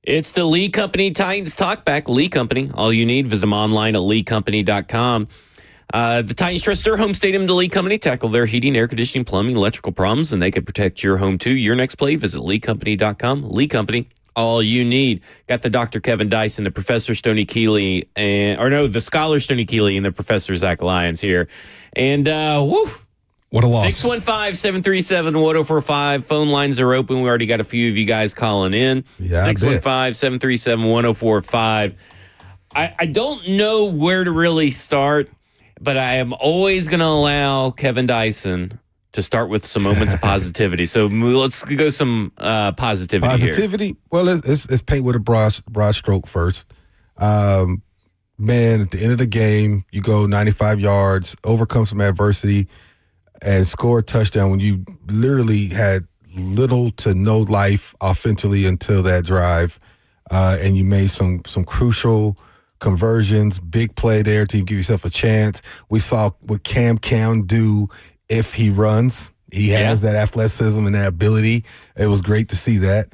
It's the Lee Company Titans Talkback. Lee Company, all you need. Visit them online at leecompany.com. The Titans trust their home stadium to Lee Company, tackle their heating, air conditioning, plumbing, electrical problems, and they can protect your home too. Your next play, visit leecompany.com. Lee Company, all you need. Got the Dr. Kevin Dyson, the Professor Stoney Keeley, the Scholar Stoney Keeley, and the Professor Zach Lyons here. And, what a loss. 615-737-1045. Phone lines are open. We already got a few of you guys calling in. 615-737-1045. I don't know where to really start, but I am always going to allow Kevin Dyson to start with some moments of positivity. So let's go some positivity here. Well, let's paint with a broad stroke first. Man, at the end of the game, you go 95 yards, overcome some adversity, and score a touchdown when you literally had little to no life offensively until that drive, and you made some crucial conversions, big play there to give yourself a chance. We saw what Cam can do if he runs. He has that athleticism and that ability. It was great to see that.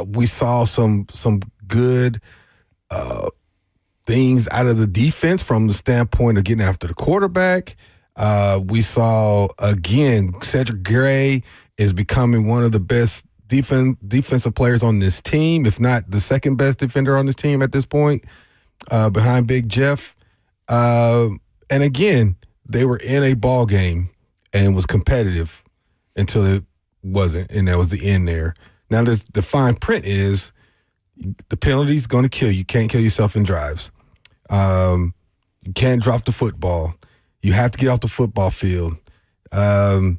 We saw some good things out of the defense from the standpoint of getting after the quarterback. We saw, again, Cedric Gray is becoming one of the best defensive players on this team, if not the second best defender on this team at this point, behind Big Jeff. And again, they were in a ball game and was competitive until it wasn't, and that was the end there. Now, the fine print is the penalty's going to kill you. You can't kill yourself in drives. You can't drop the football. You have to get off the football field. You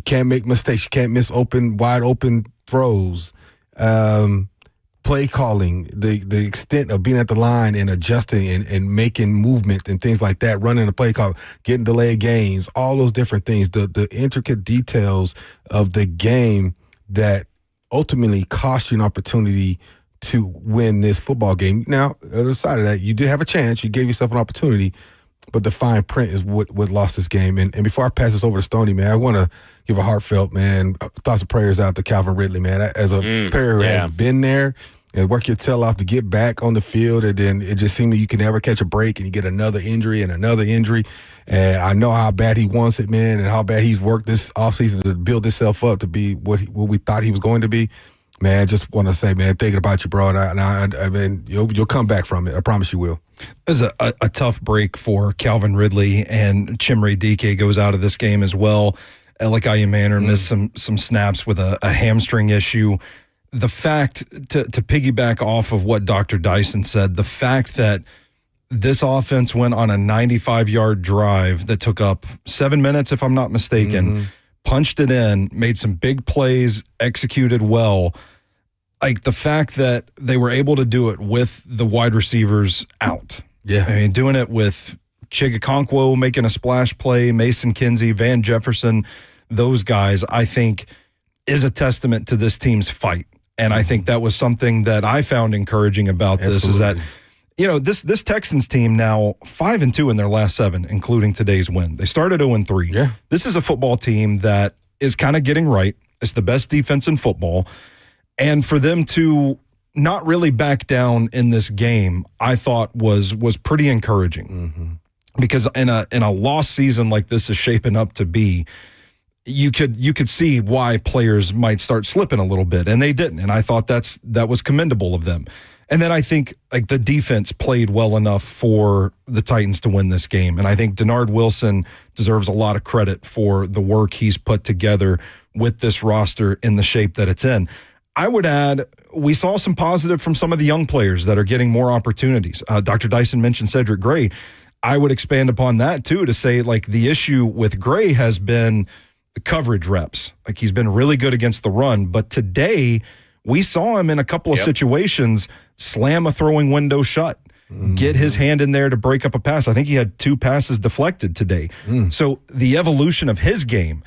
can't make mistakes. You can't miss wide open throws. Play calling, the extent of being at the line and adjusting and making movement and things like that, running a play call, getting delayed games, all those different things, the intricate details of the game that ultimately cost you an opportunity to win this football game. Now, on the other side of that, you did have a chance. You gave yourself an opportunity. But the fine print is what lost this game. And before I pass this over to Stoney, man, I want to give a heartfelt, man, thoughts and prayers out to Calvin Ridley, man. As a player who has been there and work your tail off to get back on the field, and then it just seemed that you can never catch a break and you get another injury and another injury. And I know how bad he wants it, man, and how bad he's worked this offseason to build himself up to be what we thought he was going to be. Man, just want to say, man, thinking about you, bro. And I mean, you'll come back from it. I promise you will. It was a tough break for Calvin Ridley, and Chimere Dike goes out of this game as well. Elikayu Manor missed some snaps with a hamstring issue. The fact, to piggyback off of what Dr. Dyson said, the fact that this offense went on a 95-yard drive that took up 7 minutes, if I'm not mistaken, punched it in, made some big plays, executed well. Like the fact that they were able to do it with the wide receivers out. Yeah. I mean, doing it with Chigakonkwo making a splash play, Mason Kinsey, Van Jefferson, those guys, I think is a testament to this team's fight. And I think that was something that I found encouraging about this is that, you know, this Texans team now 5-2 in their last 7, including today's win. They started 0-3. Yeah. This is a football team that is kind of getting right. It's the best defense in football. And for them to not really back down in this game, I thought was pretty encouraging. Because in a lost season like this is shaping up to be, you could see why players might start slipping a little bit, and they didn't. And I thought that was commendable of them. And then I think like the defense played well enough for the Titans to win this game. And I think Denard Wilson deserves a lot of credit for the work he's put together with this roster in the shape that it's in. I would add, we saw some positive from some of the young players that are getting more opportunities. Dr. Dyson mentioned Cedric Gray. I would expand upon that too to say like the issue with Gray has been the coverage reps. Like he's been really good against the run, but today we saw him in a couple of situations slam a throwing window shut, get his hand in there to break up a pass. I think he had 2 passes deflected today. So the evolution of his game,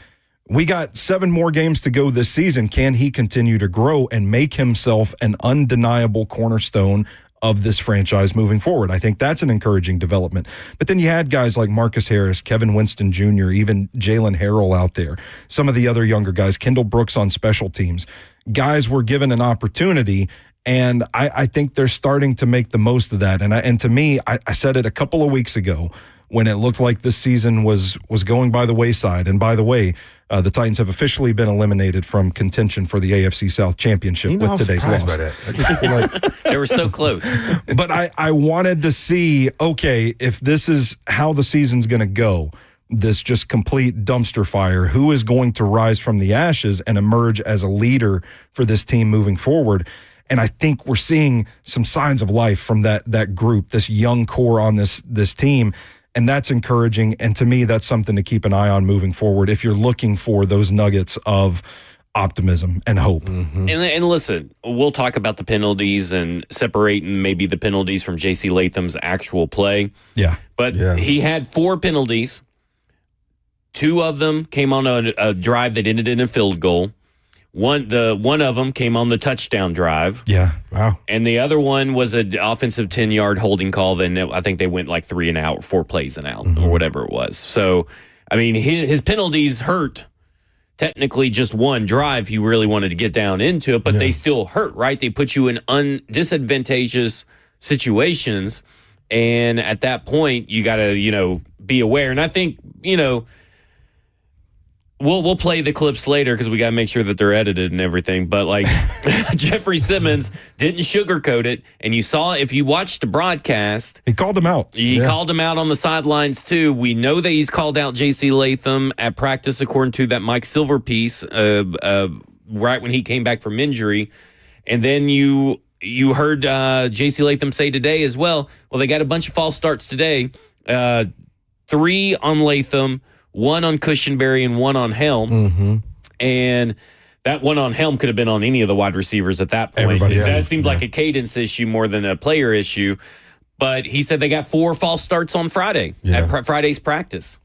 we got 7 more games to go this season. Can he continue to grow and make himself an undeniable cornerstone of this franchise moving forward. I think that's an encouraging development. But then you had guys like Marcus Harris, Kevin Winston Jr., even Jalen Harrell out there, some of the other younger guys, Kendall Brooks on special teams. Guys were given an opportunity, and I think they're starting to make the most of that. And to me, I said it a couple of weeks ago when it looked like this season was going by the wayside. And by the way, the Titans have officially been eliminated from contention for the AFC South Championship with today's loss. By that. I just feel like They were so close. But I wanted to see, okay, if this is how the season's going to go, this just complete dumpster fire, who is going to rise from the ashes and emerge as a leader for this team moving forward? And I think we're seeing some signs of life from that group, this young core on this team. And that's encouraging. And to me, that's something to keep an eye on moving forward if you're looking for those nuggets of optimism and hope. Mm-hmm. And listen, we'll talk about the penalties and separating maybe the penalties from J.C. Latham's actual play. Yeah. But he had 4 penalties. 2 of them came on a drive that ended in a field goal. One of them came on the touchdown drive. Yeah. wow. And the other one was an offensive 10-yard holding call. Then I think they went like 3 and out, 4 plays and out, or whatever it was. So, I mean, his penalties hurt. Technically, just one drive, you really wanted to get down into it, but they still hurt, right? They put you in disadvantageous situations. And at that point, you got to, be aware. And I think, We'll play the clips later because we got to make sure that they're edited and everything. But like Jeffrey Simmons didn't sugarcoat it, and you saw if you watched the broadcast, he called him out. He called him out on the sidelines too. We know that he's called out J.C. Latham at practice, according to that Mike Silver piece, right when he came back from injury, and then you heard J.C. Latham say today as well. Well, they got a bunch of false starts today. 3 on Latham, 1 on Cushenberry, and 1 on Helm. Mm-hmm. And that 1 on Helm could have been on any of the wide receivers at that point. Everybody that seemed like a cadence issue more than a player issue. But he said they got 4 false starts on Friday at Friday's practice.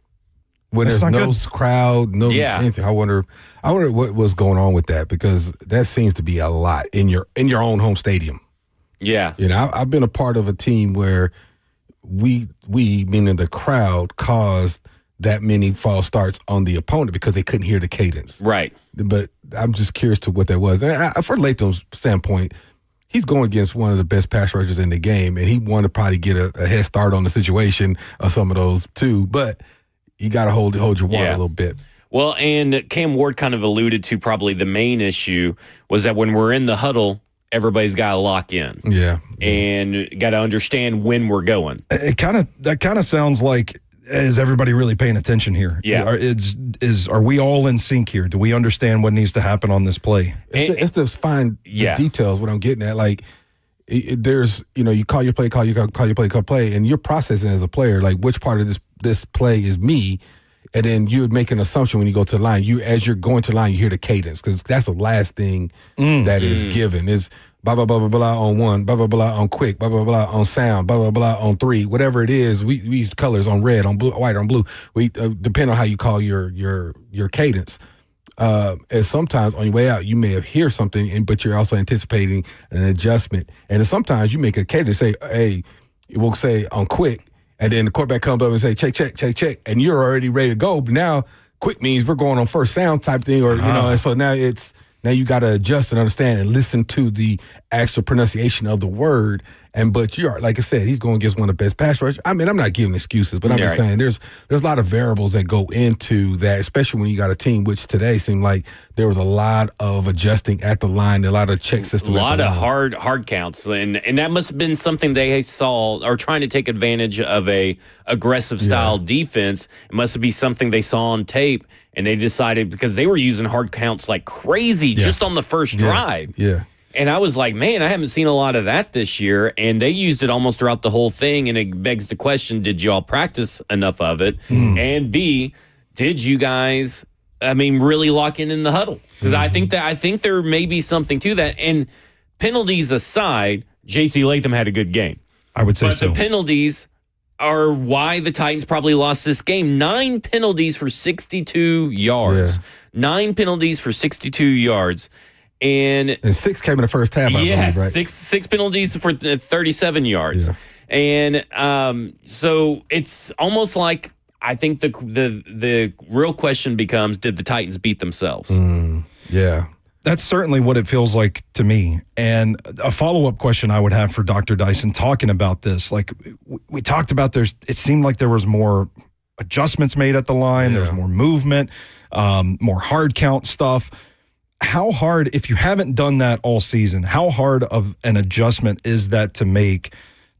When That's there's no good. crowd, anything. I wonder what was going on with that, because that seems to be a lot in your own home stadium. Yeah. I've been a part of a team where we meaning the crowd, caused that many false starts on the opponent because they couldn't hear the cadence. Right. But I'm just curious to what that was. And for Latham's standpoint, he's going against one of the best pass rushers in the game, and he wanted to probably get a head start on the situation of some of those too. But you got to hold your water a little bit. Well, and Cam Ward kind of alluded to probably the main issue was that when we're in the huddle, everybody's got to lock in. Yeah. And got to understand when we're going. That kind of sounds like, is everybody really paying attention here? Yeah. Are we all in sync here? Do we understand what needs to happen on this play? It's the fine details, what I'm getting at. Like, there's, you call your play, call your play, and you're processing as a player, like, which part of this play is me, and then you would make an assumption when you go to the line. As you're going to the line, you hear the cadence, because that's the last thing that is given is blah, blah, blah, blah, blah on 1, blah, blah, blah on quick, blah, blah, blah on sound, blah, blah, blah on 3, whatever it is. We use colors on red, on blue, white on blue. We depend on how you call your cadence. And sometimes on your way out, you may have hear something, but you're also anticipating an adjustment. And then sometimes you make a cadence, say, hey, we'll say on quick, and then the quarterback comes up and say, check, check, check, check, and you're already ready to go. But now quick means we're going on first sound type thing, or and so now you got to adjust and understand and listen to the actual pronunciation of the word. But you are, like I said, he's going against one of the best pass rushers. I mean, I'm not giving excuses, but I'm just saying there's a lot of variables that go into that, especially when you got a team, which today seemed like there was a lot of adjusting at the line, a lot of check system. A lot of hard counts. And that must have been something they saw, or trying to take advantage of a aggressive style defense. It must be something they saw on tape, and they decided, because they were using hard counts like crazy just on the first drive. Yeah. And I was like, man, I haven't seen a lot of that this year. And they used it almost throughout the whole thing. And it begs the question, did y'all practice enough of it? And B, did you guys, really lock in the huddle? Because I think there may be something to that. And penalties aside, J.C. Latham had a good game. I would say so. But the penalties are why the Titans probably lost this game. 9 penalties for 62 yards. 9 penalties for 62 yards. And 6 came in the first half, I believe, right? six penalties for 37 yards. Yeah. And so it's almost like I think the real question becomes, did the Titans beat themselves? Yeah. That's certainly what it feels like to me. And a follow-up question I would have for Dr. Dyson talking about this, like we talked about, it seemed like there was more adjustments made at the line. There was more movement, more hard count stuff. How hard, if you haven't done that all season, how hard of an adjustment is that to make,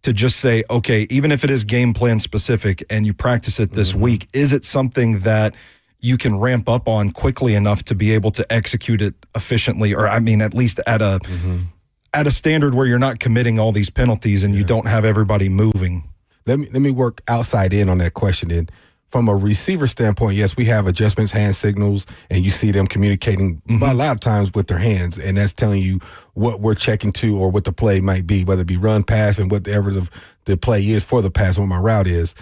to just say, okay, even if it is game plan specific and you practice it this week, is it something that you can ramp up on quickly enough to be able to execute it efficiently, or I mean, at least at a standard where you're not committing all these penalties and you don't have everybody moving? Let me work outside in on that question then. From a receiver standpoint, yes, we have adjustments, hand signals, and you see them communicating a lot of times with their hands, and that's telling you what we're checking to or what the play might be, whether it be run, pass, and whatever the play is for the pass, what my route is.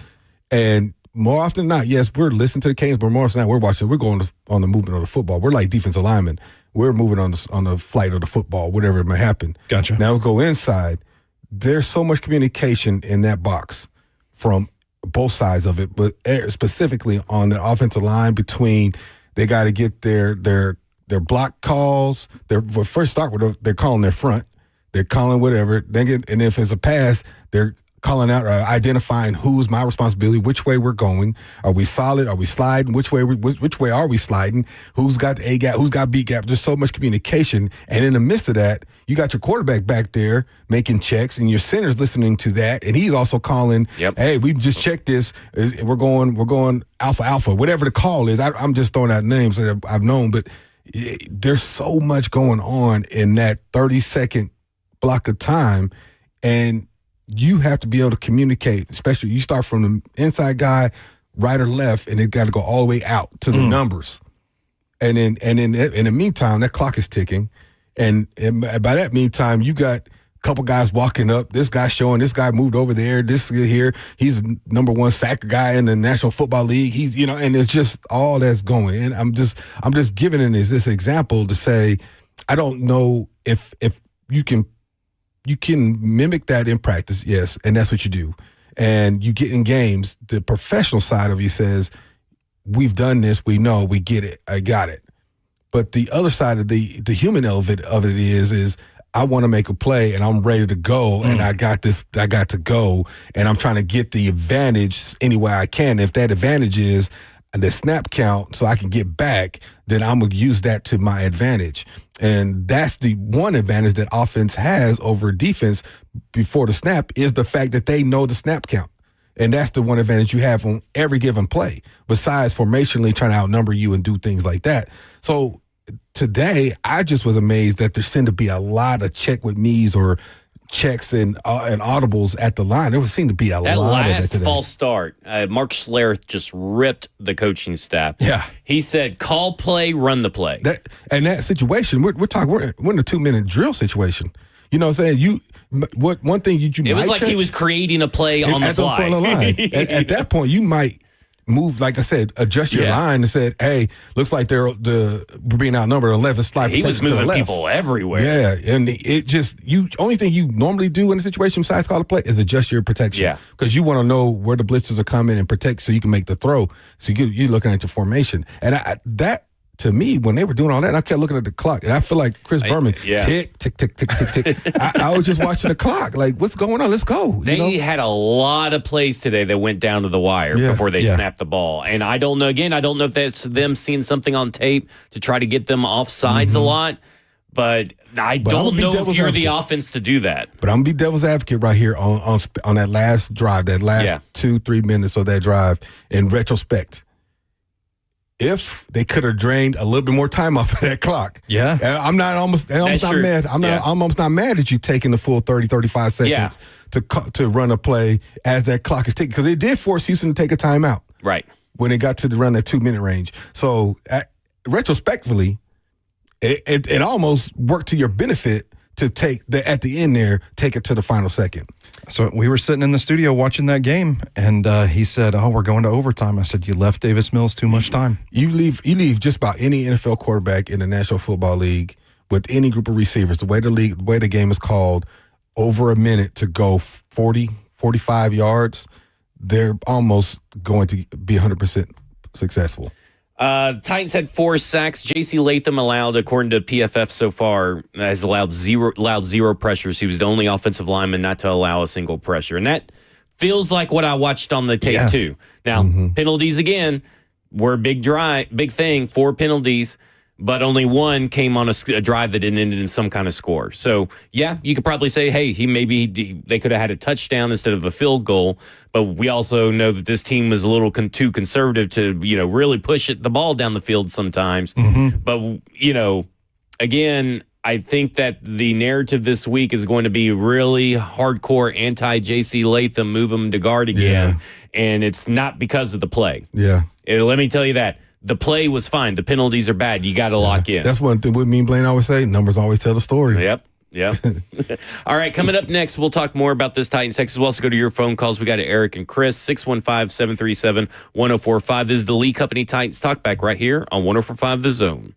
And more often than not, yes, we're listening to the cadence, but more often than not, we're going on the movement of the football. We're like defensive linemen. We're moving on the flight of the football, whatever it may happen. Gotcha. Now we go inside. There's so much communication in that box from both sides of it, but specifically on the offensive line between they got to get their block calls. We'll first start with they're calling their front. They're calling whatever. And if it's a pass, they're calling out, identifying who's my responsibility, which way we're going. Are we solid? Are we sliding? Which way are we sliding? Who's got the A gap? Who's got B gap? There's so much communication. And in the midst of that, you got your quarterback back there making checks, and your center's listening to that, and he's also calling, hey, we just checked this. We're going alpha, whatever the call is. I'm just throwing out names that I've known, but there's so much going on in that 30-second block of time, and you have to be able to communicate, especially you start from the inside guy, right or left, and it got to go all the way out to the numbers. And then in the meantime, that clock is ticking. And by that meantime, you got a couple guys walking up. This guy showing this guy moved over there. This here, he's number one sack guy in the National Football League. He's and it's just all that's going. And I'm just giving it as this example to say, I don't know if you can mimic that in practice, yes, and that's what you do. And you get in games, the professional side of you says, we've done this, we know, we get it, I got it. But the other side of the human element of it is I want to make a play and I'm ready to go and I got to go and I'm trying to get the advantage any way I can. If that advantage is the snap count so I can get back, then I'm going to use that to my advantage. And that's the one advantage that offense has over defense before the snap is the fact that they know the snap count. And that's the one advantage you have on every given play, besides formationally trying to outnumber you and do things like that. So today, I just was amazed that there seemed to be a lot of check with me's or checks and audibles at the line. There would seem to be a lot of that last today. false start, Mark Schlereth just ripped the coaching staff. Yeah. He said, call play, run the play. That situation, we're in a 2-minute drill situation. You know what I'm saying? One thing you it was like check, he was creating a play on the fly. At the line. At that point, you might move, like I said, adjust your line and said, hey, looks like we're being outnumbered on the left. Let's slide he was to the moving left. people everywhere. Yeah, and it just, only thing you normally do in a situation besides call a play is adjust your protection. Yeah. Because you want to know where the blitzers are coming and protect so you can make the throw. So you're looking at your formation. And that, to me, when they were doing all that, I kept looking at the clock. And I feel like Chris Berman, tick, tick, tick, tick, tick, tick. I was just watching the clock. Like, what's going on? Let's go. They had a lot of plays today that went down to the wire before they snapped the ball. And I don't know if that's them seeing something on tape to try to get them off sides a lot. But I don't know if you're the offense to do that. But I'm going to be devil's advocate right here on that last drive, that last 2-3 minutes of that drive in retrospect. If they could have drained a little bit more time off of that clock. Yeah. I'm almost not mad. I'm almost not mad at you taking the full 30, 35 seconds to run a play as that clock is ticking. Because it did force Houston to take a timeout. Right. When it got to run that 2-minute range. So retrospectively, it almost worked to your benefit to take at the end there, take it to the final second. So we were sitting in the studio watching that game, and he said, we're going to overtime. I said, you left Davis Mills too much time. You leave just about any NFL quarterback in the National Football League with any group of receivers, the way the game is called, over a minute to go 40, 45 yards, they're almost going to be 100% successful. Titans had 4 sacks. J.C. Latham allowed, according to PFF so far, has allowed zero pressures. He was the only offensive lineman not to allow a single pressure. And that feels like what I watched on the tape, too. Now, penalties again were a big thing, 4 penalties, but only 1 came on a drive that didn't end in some kind of score. So, yeah, you could probably say, hey, they could have had a touchdown instead of a field goal. But we also know that this team was a little too conservative to, really push the ball down the field sometimes. But, again, I think that the narrative this week is going to be really hardcore anti-J.C. Latham, move him to guard again. And it's not because of the play. Yeah. Let me tell you that. The play was fine. The penalties are bad. You got to lock in. That's one thing me and Blaine always say. Numbers always tell the story. Yep. All right, coming up next, we'll talk more about this Titans Texas. We'll also go to your phone calls. We got Eric and Chris, 615-737-1045. This is the Lee Company Titans Talkback right here on 1045 The Zone.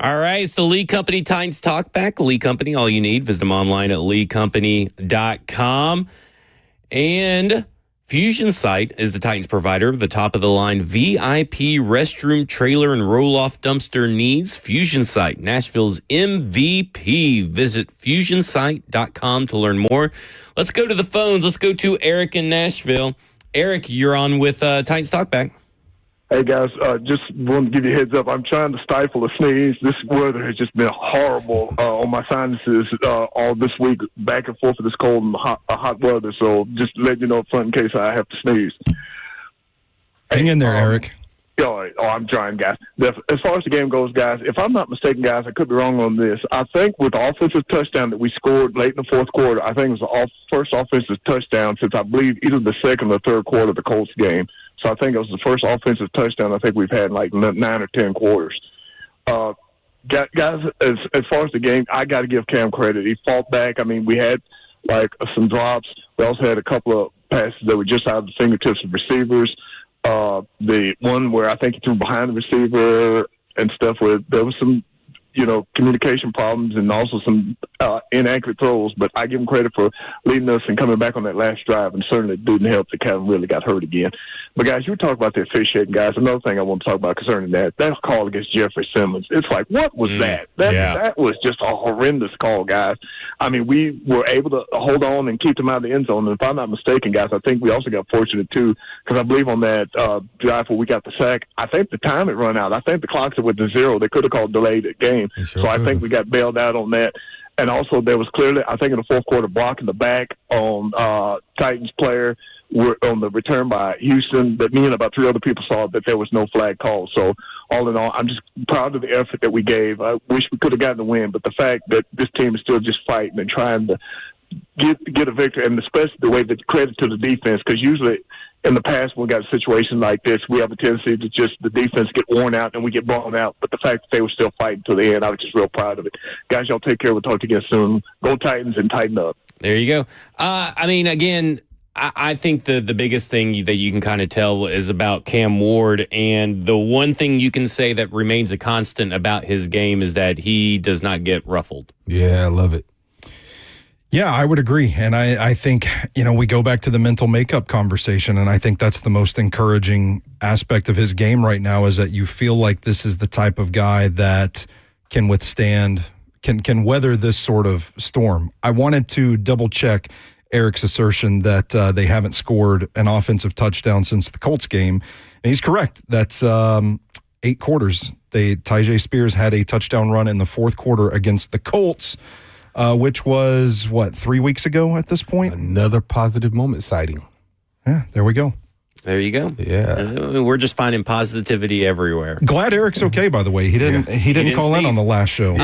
All right, it's the Lee Company Titans Talkback. Lee Company, all you need. Visit them online at leecompany.com. And Fusion Site is the Titans provider of the top-of-the-line VIP restroom, trailer, and roll-off dumpster needs. Fusion Site, Nashville's MVP. Visit fusionsite.com to learn more. Let's go to the phones. Let's go to Eric in Nashville. Eric, you're on with Titans Talkback. Hey, guys, just wanted to give you a heads up. I'm trying to stifle a sneeze. This weather has just been horrible on my sinuses all this week, back and forth with this cold and hot weather. So just let you know up front in case I have to sneeze. Hang in there, Eric. I'm trying, guys. As far as the game goes, guys, if I'm not mistaken, guys, I could be wrong on this. I think with the offensive touchdown that we scored late in the fourth quarter, I think it was the first offensive touchdown since I believe either the second or third quarter of the Colts game. So I think it was the first offensive touchdown I think we've had in like 9 or 10 quarters. Guys, as far as the game, I got to give Cam credit. He fought back. I mean, we had like some drops. We also had a couple of passes that were just out of the fingertips of receivers. The one where I think he threw behind the receiver and stuff, where there was some, communication problems and also some inaccurate throws. But I give him credit for leading us and coming back on that last drive, and certainly it didn't help that Kevin really got hurt again. But, guys, you were talking about the officiating, guys. Another thing I want to talk about concerning that call against Jeffrey Simmons. It's like, what was that? That was just a horrendous call, guys. I mean, we were able to hold on and keep them out of the end zone. And if I'm not mistaken, guys, I think we also got fortunate, too, because I believe on that drive where we got the sack, I think the time had run out. I think the clock's at with the 0. They could have called delayed the game. Sure, so I think we got bailed out on that. And also there was clearly, I think in the fourth quarter, block in the back on Titans player on the return by Houston that me and about 3 other people saw that there was no flag call. So all in all, I'm just proud of the effort that we gave. I wish we could have gotten the win, but the fact that this team is still just fighting and trying to get a victory, and especially the way that credit to the defense, because usually in the past when we got a situation like this, we have a tendency to just the defense get worn out and we get blown out. But the fact that they were still fighting to the end, I was just real proud of it. Guys, y'all take care. We'll talk to you again soon. Go Titans and tighten up. There you go. I mean, again, I think the biggest thing that you can kind of tell is about Cam Ward, and the one thing you can say that remains a constant about his game is that he does not get ruffled. Yeah, I love it. Yeah, I would agree. And I think, we go back to the mental makeup conversation, and I think that's the most encouraging aspect of his game right now is that you feel like this is the type of guy that can withstand, can weather this sort of storm. I wanted to double check Eric's assertion that they haven't scored an offensive touchdown since the Colts game. And he's correct. That's 8 quarters. Tyjae Spears had a touchdown run in the fourth quarter against the Colts, which was, 3 weeks ago at this point? Another positive moment sighting. Yeah, there we go. There you go. Yeah. We're just finding positivity everywhere. Glad Eric's okay, by the way. He didn't call in on the last show.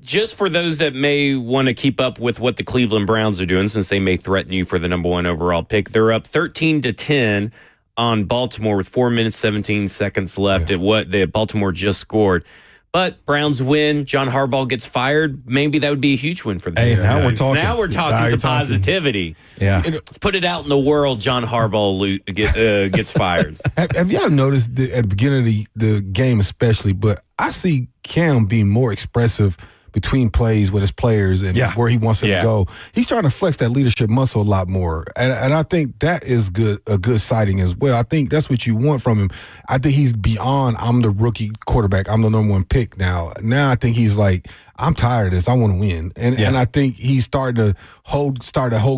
Just for those that may want to keep up with what the Cleveland Browns are doing, since they may threaten you for the number 1 overall pick, they're up 13-10 on Baltimore with 4 minutes, 17 seconds left at what Baltimore just scored. But Browns win. John Harbaugh gets fired. Maybe that would be a huge win for the Texans. Now we're talking. Now we're talking some positivity. Yeah. Put it out in the world. John Harbaugh gets fired. Have y'all noticed that at the beginning of the game especially, but I see Cam being more expressive between plays with his players and where he wants them to go. He's trying to flex that leadership muscle a lot more. And I think that is a good sighting as well. I think that's what you want from him. I think he's beyond, I'm the rookie quarterback, I'm the number 1 pick now. Now I think he's like, I'm tired of this. I want to win. And I think he's starting to hold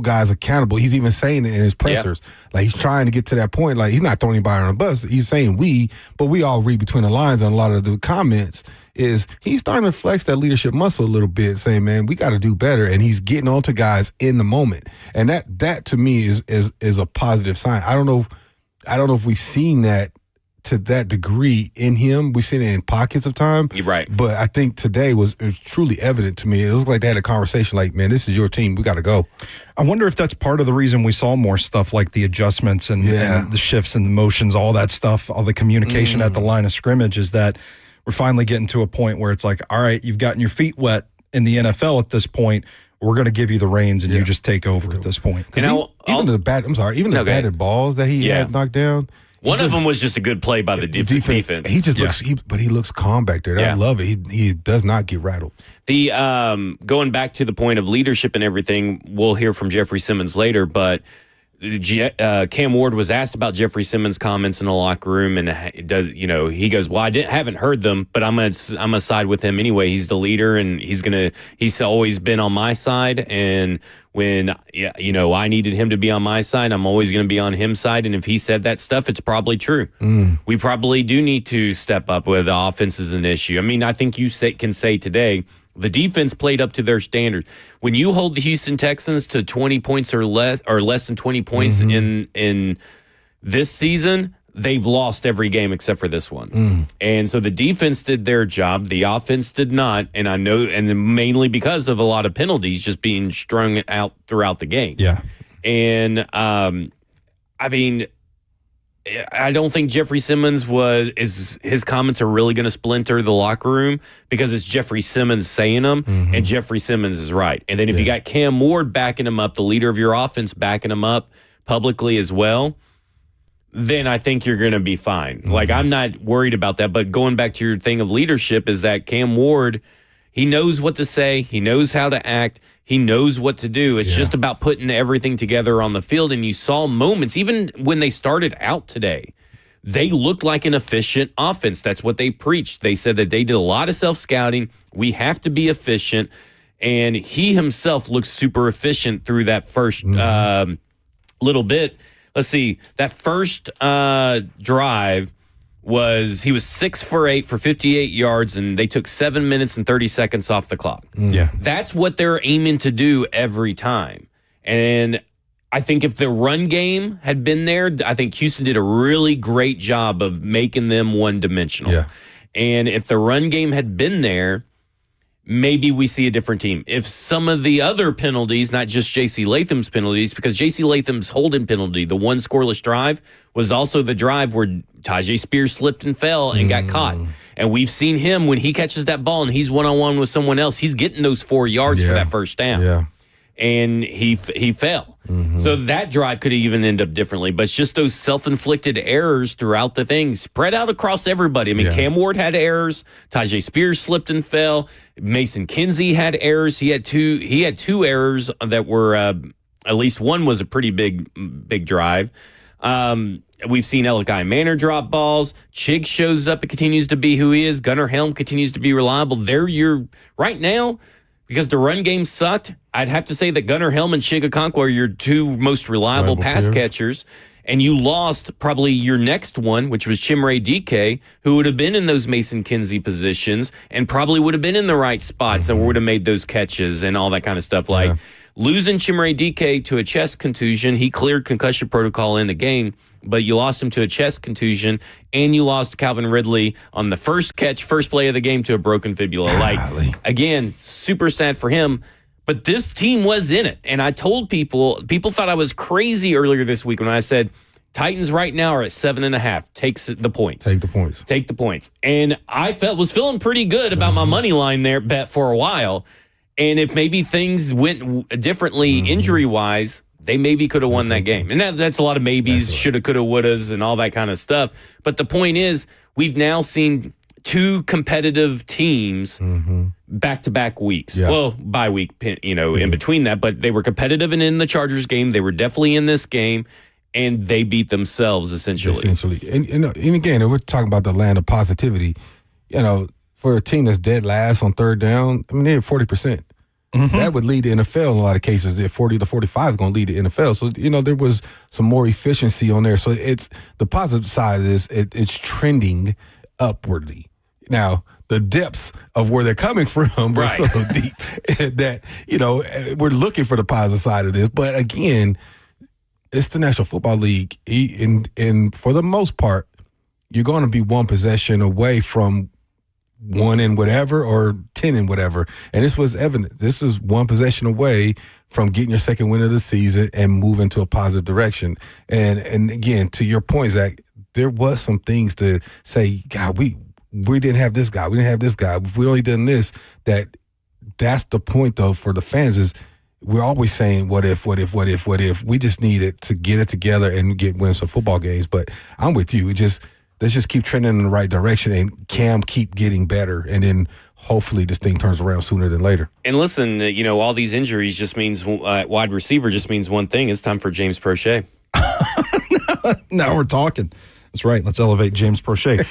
guys accountable. He's even saying it in his pressers. Like he's trying to get to that point. Like he's not throwing anybody on a bus. He's saying but we all read between the lines on a lot of the comments is he's starting to flex that leadership muscle a little bit, saying, man, we got to do better. And he's getting onto guys in the moment. And that to me is a positive sign. I don't know if we've seen that to that degree in him. We've seen it in pockets of time. You're right. But I think today it was truly evident to me. It looked like they had a conversation like, man, this is your team. We got to go. I wonder if that's part of the reason we saw more stuff like the adjustments and the shifts and the motions, all that stuff, all the communication at the line of scrimmage is that we're finally getting to a point where it's like, all right, you've gotten your feet wet in the NFL at this point. We're going to give you the reins and you just take over at this point. Even the batted balls that he had knocked down, One of them was just a good play by the defense. He just looks, but he looks calm back there. I love it. He does not get rattled. The going back to the point of leadership and everything, we'll hear from Jeffrey Simmons later, but Cam Ward was asked about Jeffrey Simmons' comments in the locker room, and he goes, "Well, I haven't heard them, but I'm gonna side with him anyway. He's the leader, and he's always been on my side. And when I needed him to be on my side, I'm always gonna be on his side. And if he said that stuff, it's probably true. We probably do need to step up where the offense is an issue. I mean, I think you can say today." The defense played up to their standard. When you hold the Houston Texans to 20 points or less than 20 points in this season, they've lost every game except for this one. And so the defense did their job. The offense did not. And I know, and mainly because of a lot of penalties just being strung out throughout the game. Yeah. And I mean, I don't think Jeffrey Simmons his comments are really going to splinter the locker room because it's Jeffrey Simmons saying them, and Jeffrey Simmons is right. And then if you got Cam Ward backing him up, the leader of your offense backing him up publicly as well, then I think you're going to be fine. Like, I'm not worried about that. But going back to your thing of leadership is that Cam Ward, he knows what to say. He knows how to act. He knows what to do. It's just about putting everything together on the field. And you saw moments, even when they started out today, they looked like an efficient offense. That's what they preached. They said that they did a lot of self-scouting. We have to be efficient. And he himself looks super efficient through that first little bit. Let's see. That first drive, he was 6 for 8 for 58 yards, and they took 7 minutes and 30 seconds off the clock. Yeah. That's what they're aiming to do every time. And I think if the run game had been there, I think Houston did a really great job of making them one-dimensional. Yeah. And if the run game had been there, maybe we see a different team. If some of the other penalties, not just J.C. Latham's penalties, because J.C. Latham's holding penalty, the one scoreless drive, was also the drive where Tajay Spears slipped and fell and got caught. And we've seen him when he catches that ball and he's one-on-one with someone else, he's getting those 4 yards for that first down. Yeah. And he fell. So that drive could even end up differently. But it's just those self-inflicted errors throughout the thing, spread out across everybody. I mean, Cam Ward had errors. Tajay Spears slipped and fell. Mason Kinsey had errors. He had two errors that were, at least one was a pretty big drive. We've seen Elikai Manor drop balls. Chig shows up and continues to be who he is. Gunnar Helm continues to be reliable. Right now, because the run game sucked, I'd have to say that Gunnar Helm and Chig Okonkwo are your two most reliable pass catchers. And you lost probably your next one, which was Chimere Dike, who would have been in those Mason Kinsey positions and probably would have been in the right spots and would have made those catches and all that kind of stuff. Like losing Chimere Dike to a chest contusion, he cleared concussion protocol in the game, but you lost him to a chest contusion, and you lost Calvin Ridley on the first play of the game to a broken fibula. Like, again, super sad for him. But this team was in it. And I told people thought I was crazy earlier this week when I said, Titans right now are at 7.5. Takes the points. Take the points. And I was feeling pretty good about my money line there bet for a while. And if maybe things went differently injury-wise, they maybe could have won that game. And that's a lot of maybes, shoulda, coulda, wouldas, and all that kind of stuff. But the point is, we've now seen two competitive teams back-to-back weeks. Yeah. Well, bye week, in between that. But they were competitive and in the Chargers game. They were definitely in this game, and they beat themselves, essentially. And again, if we're talking about the land of positivity, for a team that's dead last on third down, I mean, they had 40%. That would lead the NFL in a lot of cases. That 40 to 45 is going to lead the NFL. So, there was some more efficiency on there. So it's the positive side is it's trending upwardly. Now, the depths of where they're coming from were so deep that, we're looking for the positive side of this. But again, it's the National Football League. And for the most part, you're going to be one possession away from 1 and whatever or 10 and whatever. And this was evident. This is one possession away from getting your second win of the season and moving to a positive direction. And again, to your point, Zach, there was some things to say, God, we didn't have this guy. We didn't have this guy. If we only done this, that's the point, though, for the fans is we're always saying, what if? We just needed to get it together and win some football games. But I'm with you. Let's just keep trending in the right direction and Cam keep getting better. And then hopefully this thing turns around sooner than later. And listen, all these injuries just means wide receiver just means one thing. It's time for James Prochet. Now we're talking. That's right. Let's elevate James Prochet.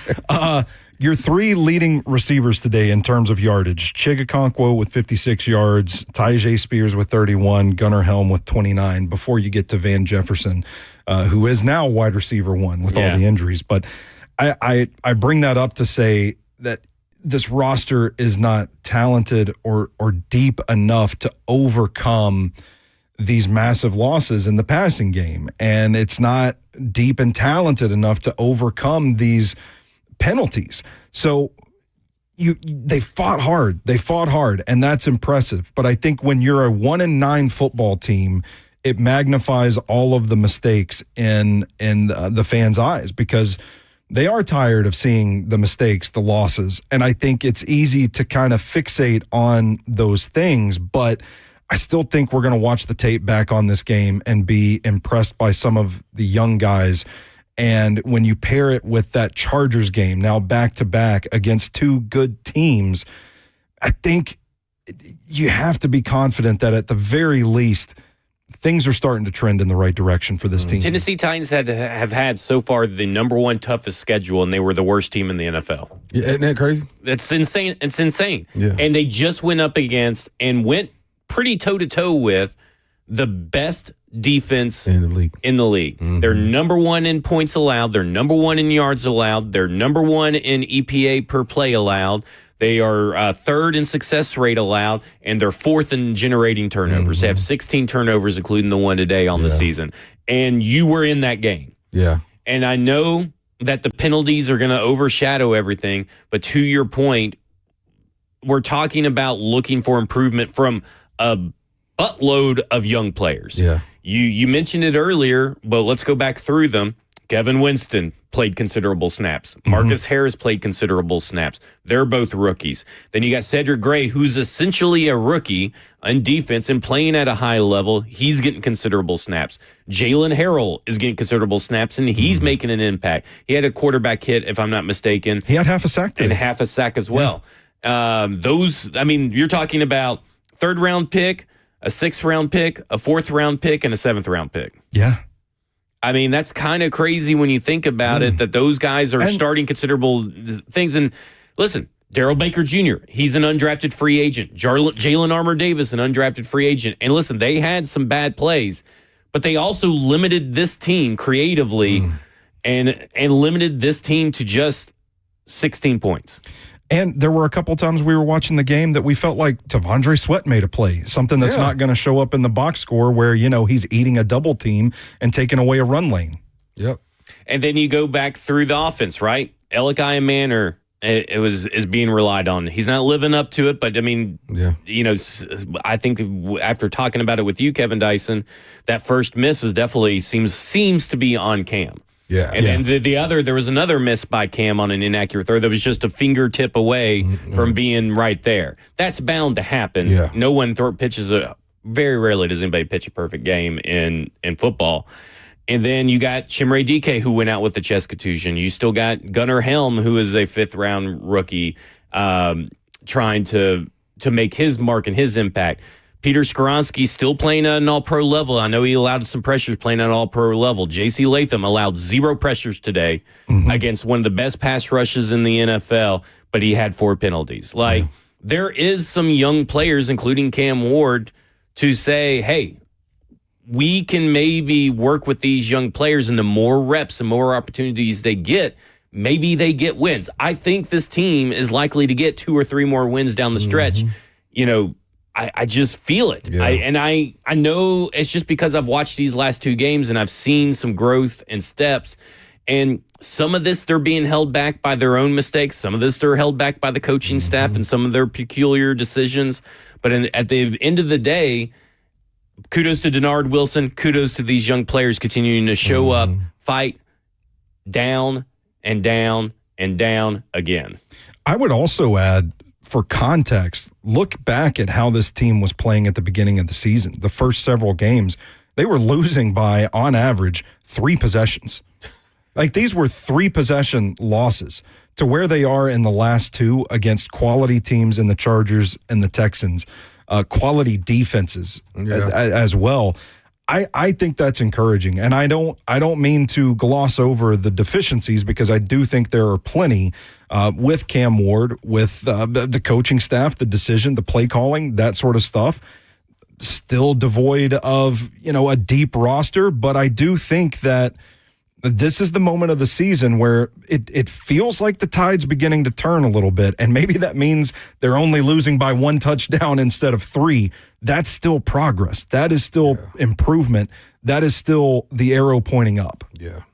Your 3 leading receivers today in terms of yardage: Chigakonkwo with 56 yards, Tyjae Spears with 31, Gunnar Helm with 29, before you get to Van Jefferson, who is now wide receiver 1 with all the injuries. But I bring that up to say that this roster is not talented or deep enough to overcome these massive losses in the passing game. And it's not deep and talented enough to overcome these penalties. So they fought hard. And that's impressive. But I think when you're a 1-9 football team, it magnifies all of the mistakes in the fans' eyes, because they are tired of seeing the mistakes, the losses. And I think it's easy to kind of fixate on those things, but I still think we're going to watch the tape back on this game and be impressed by some of the young guys. And when you pair it with that Chargers game, now back-to-back against 2 good teams, I think you have to be confident that at the very least, things are starting to trend in the right direction for this team. Tennessee Titans have had so far the number 1 toughest schedule, and they were the worst team in the NFL. Yeah, isn't that crazy? That's insane. It's insane. Yeah. And they just went up against and went pretty toe-to-toe with the best defense in the league. Mm-hmm. They're number 1 in points allowed. They're number 1 in yards allowed. They're number 1 in EPA per play allowed. They are 3rd in success rate allowed, and they're 4th in generating turnovers. Mm-hmm. They have 16 turnovers, including the one today on the season. And you were in that game. Yeah. And I know that the penalties are going to overshadow everything, but to your point, we're talking about looking for improvement from a buttload of young players. Yeah. You mentioned it earlier, but let's go back through them. Kevin Winston played considerable snaps. Marcus Harris played considerable snaps. They're both rookies. Then you got Cedric Gray, who's essentially a rookie on defense and playing at a high level. He's getting considerable snaps. Jalen Harrell is getting considerable snaps, and he's making an impact. He had a quarterback hit, if I'm not mistaken. He had half a sack today. And half a sack as well. You're talking about 3rd-round pick, a 6th-round pick, a 4th-round pick, and a 7th-round pick. Yeah. I mean, that's kind of crazy when you think about it, that those guys are starting considerable things. And listen, Darrell Baker Jr., he's an undrafted free agent. Jalen Armour-Davis, an undrafted free agent. And listen, they had some bad plays, but they also limited this team creatively and limited this team to just 16 points. And there were a couple times we were watching the game that we felt like Tavondre Sweat made a play, something that's not going to show up in the box score where, he's eating a double team and taking away a run lane. Yep. And then you go back through the offense, right? Elikai Manor is being relied on. He's not living up to it, but I mean, I think after talking about it with you, Kevin Dyson, that first miss is definitely seems to be on Cam. Yeah. And then there was another miss by Cam on an inaccurate throw that was just a fingertip away from being right there. That's bound to happen. Yeah. No one pitches very rarely does anybody pitch a perfect game in football. And then you got Chimere Dike, who went out with the chest contusion. You still got Gunnar Helm, who is a 5th-round rookie, trying to make his mark and his impact. Peter Skoronski still playing at an all-pro level. I know he allowed some pressures playing at an all-pro level. J.C. Latham allowed 0 pressures today against one of the best pass rushes in the NFL, but he had 4 penalties. There is some young players, including Cam Ward, to say, hey, we can maybe work with these young players, and the more reps and more opportunities they get, maybe they get wins. I think this team is likely to get 2 or 3 more wins down the stretch. I just feel it. Yeah. I know it's just because I've watched these last 2 games and I've seen some growth and steps. And some of this, they're being held back by their own mistakes. Some of this, they're held back by the coaching staff and some of their peculiar decisions. But at the end of the day, kudos to Denard Wilson. Kudos to these young players continuing to show up, fight down and down and down again. I would also add, for context, look back at how this team was playing at the beginning of the season. The first several games, they were losing by, on average, 3 possessions. Like, these were 3 possession losses to where they are in the last 2 against quality teams in the Chargers and the Texans, quality defenses as well. I think that's encouraging, and I don't mean to gloss over the deficiencies, because I do think there are plenty with Cam Ward, with the coaching staff, the decision, the play calling, that sort of stuff. Still devoid of a deep roster, but I do think that this is the moment of the season where it feels like the tide's beginning to turn a little bit, and maybe that means they're only losing by 1 touchdown instead of 3. That's still progress. That is still improvement. That is still the arrow pointing up. Yeah.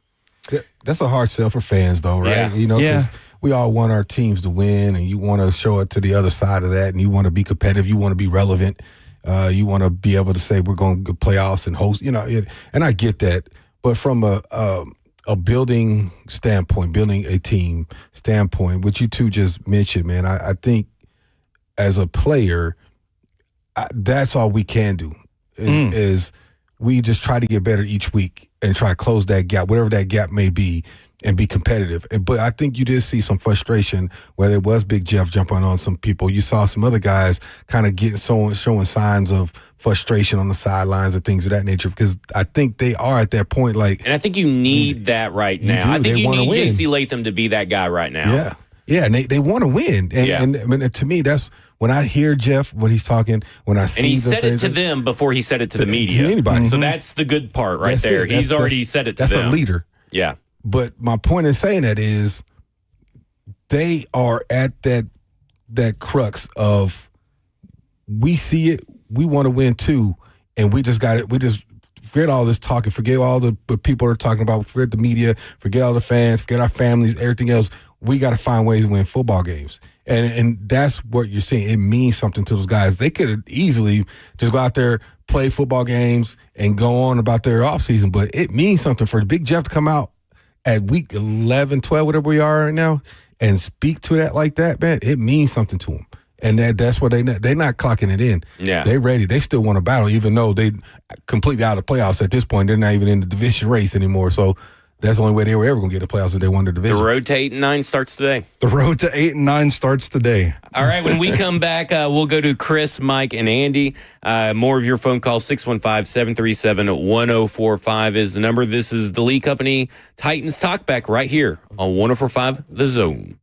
That's a hard sell for fans, though, right? Yeah. 'Cause we all want our teams to win, and you want to show it to the other side of that, and you want to be competitive. You want to be relevant. You want to be able to say we're going to playoffs and host, and I get that. But from a building standpoint, building a team standpoint, what you two just mentioned, man, I think as a player, that's all we can do is we just try to get better each week and try to close that gap, whatever that gap may be, and be competitive. But I think you did see some frustration, whether it was Big Jeff jumping on some people. You saw some other guys kind of showing signs of frustration on the sidelines and things of that nature, because I think they are at that point. And I think you need that right now. I think you need J.C. Latham to be that guy right now. Yeah, and they want to win. And to me, that's when I hear Jeff, when he's talking, when I see and he said it to them before he said it to the media. To anybody. So that's the good part right there. He's already said it to them. That's a leader. Yeah. But my point in saying that is they are at that crux of, we see it, we want to win too, and we just got it. We just forget all this talking, forget all the people are talking about, forget the media, forget all the fans, forget our families, everything else. We got to find ways to win football games. And that's what you're seeing. It means something to those guys. They could easily just go out there, play football games, and go on about their offseason, but it means something for Big Jeff to come out at week 11, 12, whatever we are right now, and speak to that like that, man. It means something to them. And that's what they're not clocking it in. Yeah. They're ready. They still want to battle, even though they completely out of the playoffs at this point. They're not even in the division race anymore. So that's the only way they were ever going to get the playoffs if they won the division. The road to 8-9 starts today. The road to 8-9 starts today. All right, when we come back, we'll go to Chris, Mike, and Andy. More of your phone calls, 615-737-1045 is the number. This is the Lee Company Titans Talkback right here on 104.5 The Zone.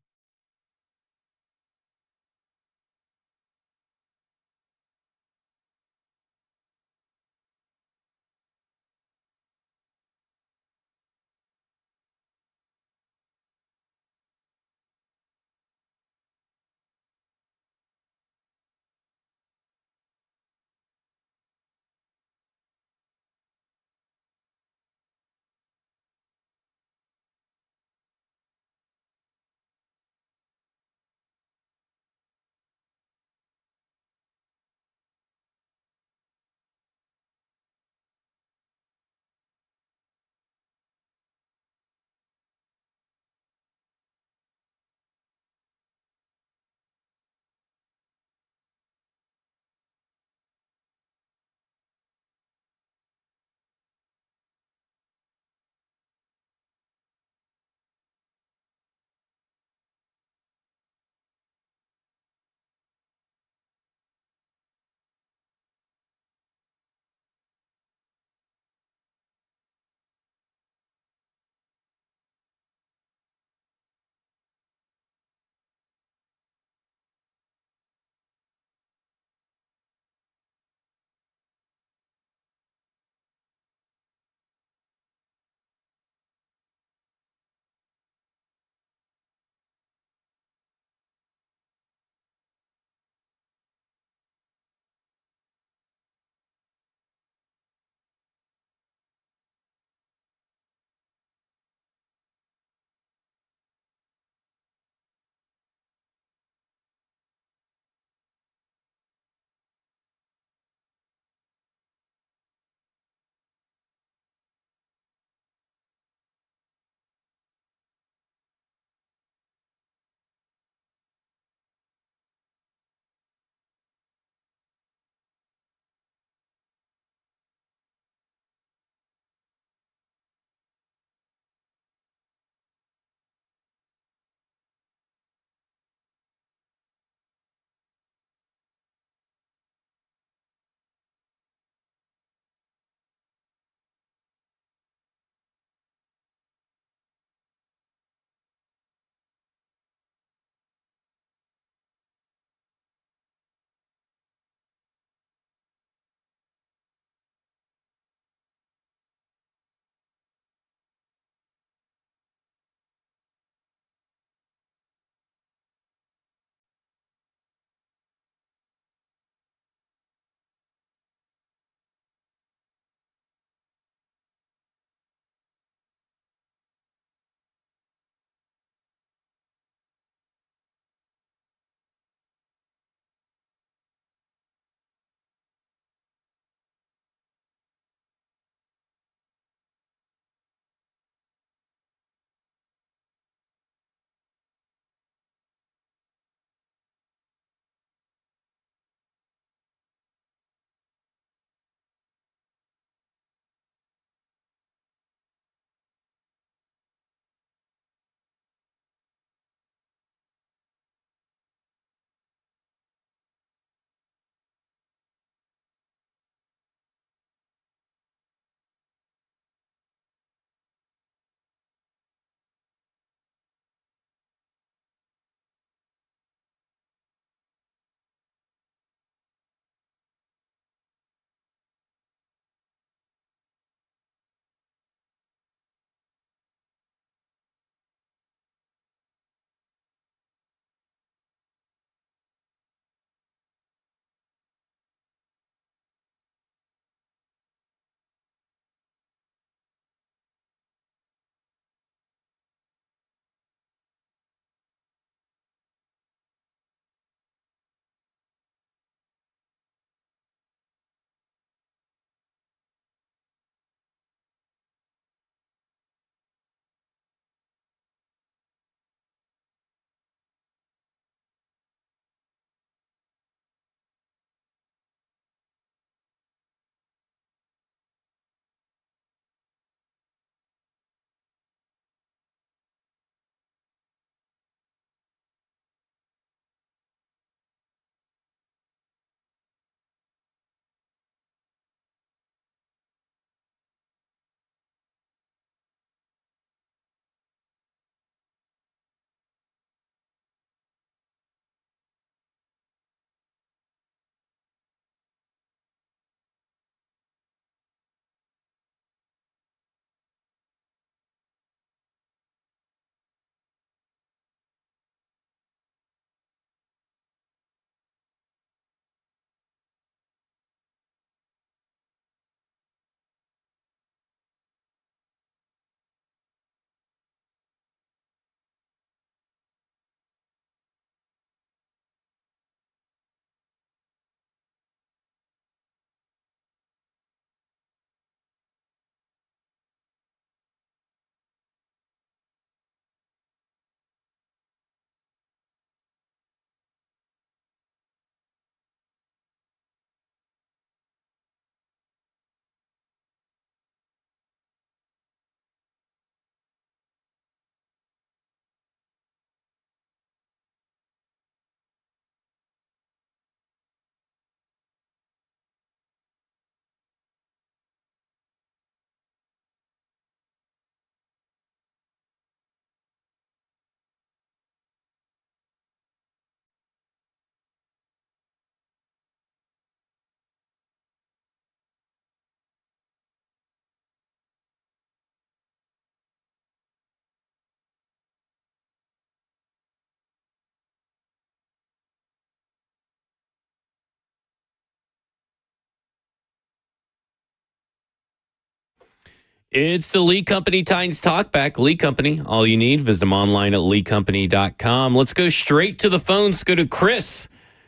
It's the Lee Company Titans Talkback. Lee Company, all you need. Visit them online at leecompany.com. Let's go straight to the phones. Go to Chris.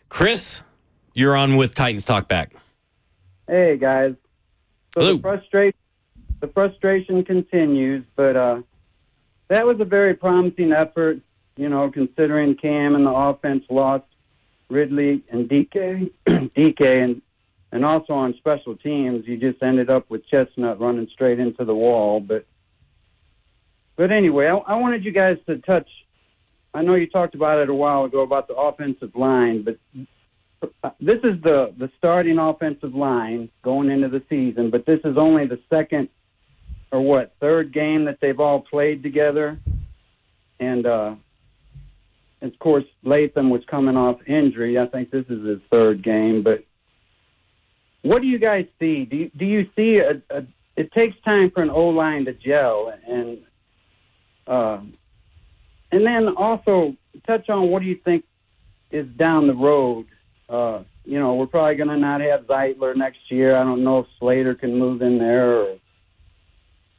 Chris, you're on with Titans Talkback. Hey, guys. So Hello. the frustration continues, but that was a very promising effort, considering Cam and the offense lost Ridley and DK, and also on special teams, you just ended up with Chestnut running straight into the wall. But anyway, I wanted you guys to touch. I know you talked about it a while ago about the offensive line, but this is the starting offensive line going into the season. But this is only the second or third game that they've all played together, and of course Latham was coming off injury. I think this is his third game, but. What do you guys see? Do you see it takes time for an O-line to gel, and then also touch on what do you think is down the road? We're probably going to not have Zeitler next year. I don't know if Slater can move in there,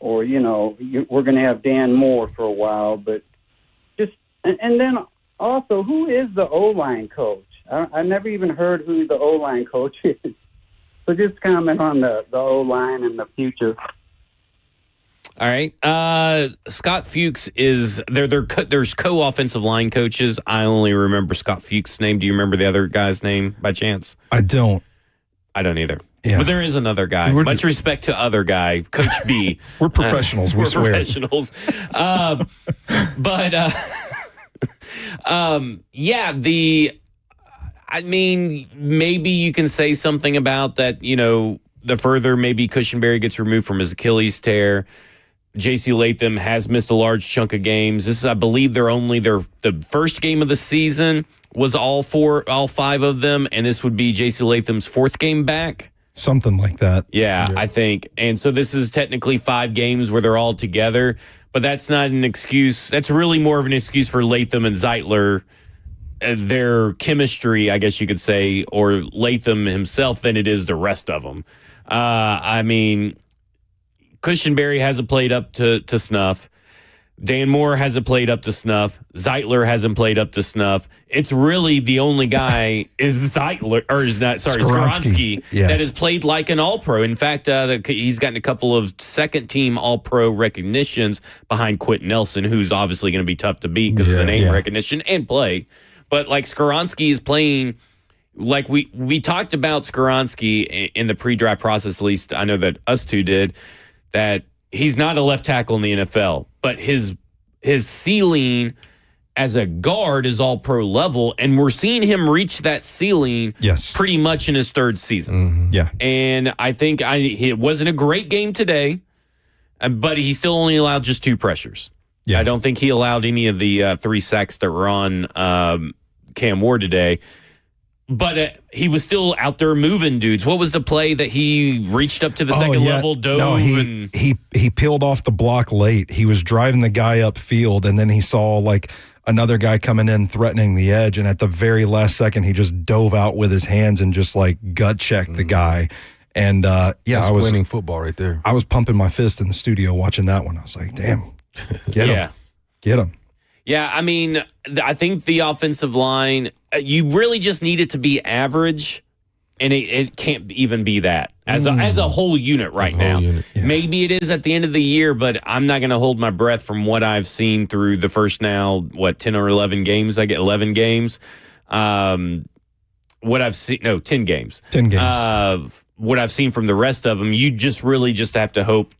or we're going to have Dan Moore for a while. But and then also, who is the O-line coach? I never even heard who the O-line coach is. So just comment on the O-line and the future. All right. Scott Fuchs is there's co-offensive line coaches. I only remember Scott Fuchs' name. Do you remember the other guy's name by chance? I don't. I don't either. Yeah. But there is another guy. Much respect to other guy, Coach B. We're professionals. We we're swear. Professionals. Maybe you can say something about that, the further maybe Cushenberry gets removed from his Achilles tear. J.C. Latham has missed a large chunk of games. This is, I believe, the first game of the season was all five of them, and this would be J.C. Latham's fourth game back. Something like that. Yeah, I think. And so this is technically 5 games where they're all together, but that's not an excuse. That's really more of an excuse for Latham and Zeitler, their chemistry, I guess you could say, or Latham himself, than it is the rest of them. Cushenberry hasn't played up to snuff. Dan Moore hasn't played up to snuff. Zeitler hasn't played up to snuff. It's really the only guy is Zeitler, or is not, sorry, Skoronski, that has played like an All-Pro. In fact, he's gotten a couple of second-team All-Pro recognitions behind Quentin Nelson, who's obviously going to be tough to beat because of the name recognition and play. But like Skoronski is playing, like we talked about Skoronski in the pre-draft process, at least I know that us two did, that he's not a left tackle in the NFL, but his ceiling as a guard is all pro level, and we're seeing him reach that ceiling pretty much in his third season. Mm-hmm. Yeah. And I think it wasn't a great game today, but he still only allowed just 2 pressures. Yeah. I don't think he allowed any of the 3 sacks that were on Cam Ward today. But he was still out there moving dudes. What was the play that he reached up to the second level, dove? No, he peeled off the block late. He was driving the guy upfield, and then he saw like another guy coming in threatening the edge, and at the very last second, he just dove out with his hands and just like gut checked the guy. And that's winning football right there. I was pumping my fist in the studio watching that one. I was like, damn, get him. Yeah, I mean, I think the offensive line, you really just need it to be average, and it can't even be that as a whole unit right now. Maybe it is at the end of the year, but I'm not going to hold my breath from what I've seen through the first 10 or 11 games. I get 11 games. What I've seen, 10 games. 10 games. What I've seen from the rest of them, you just really just have to hope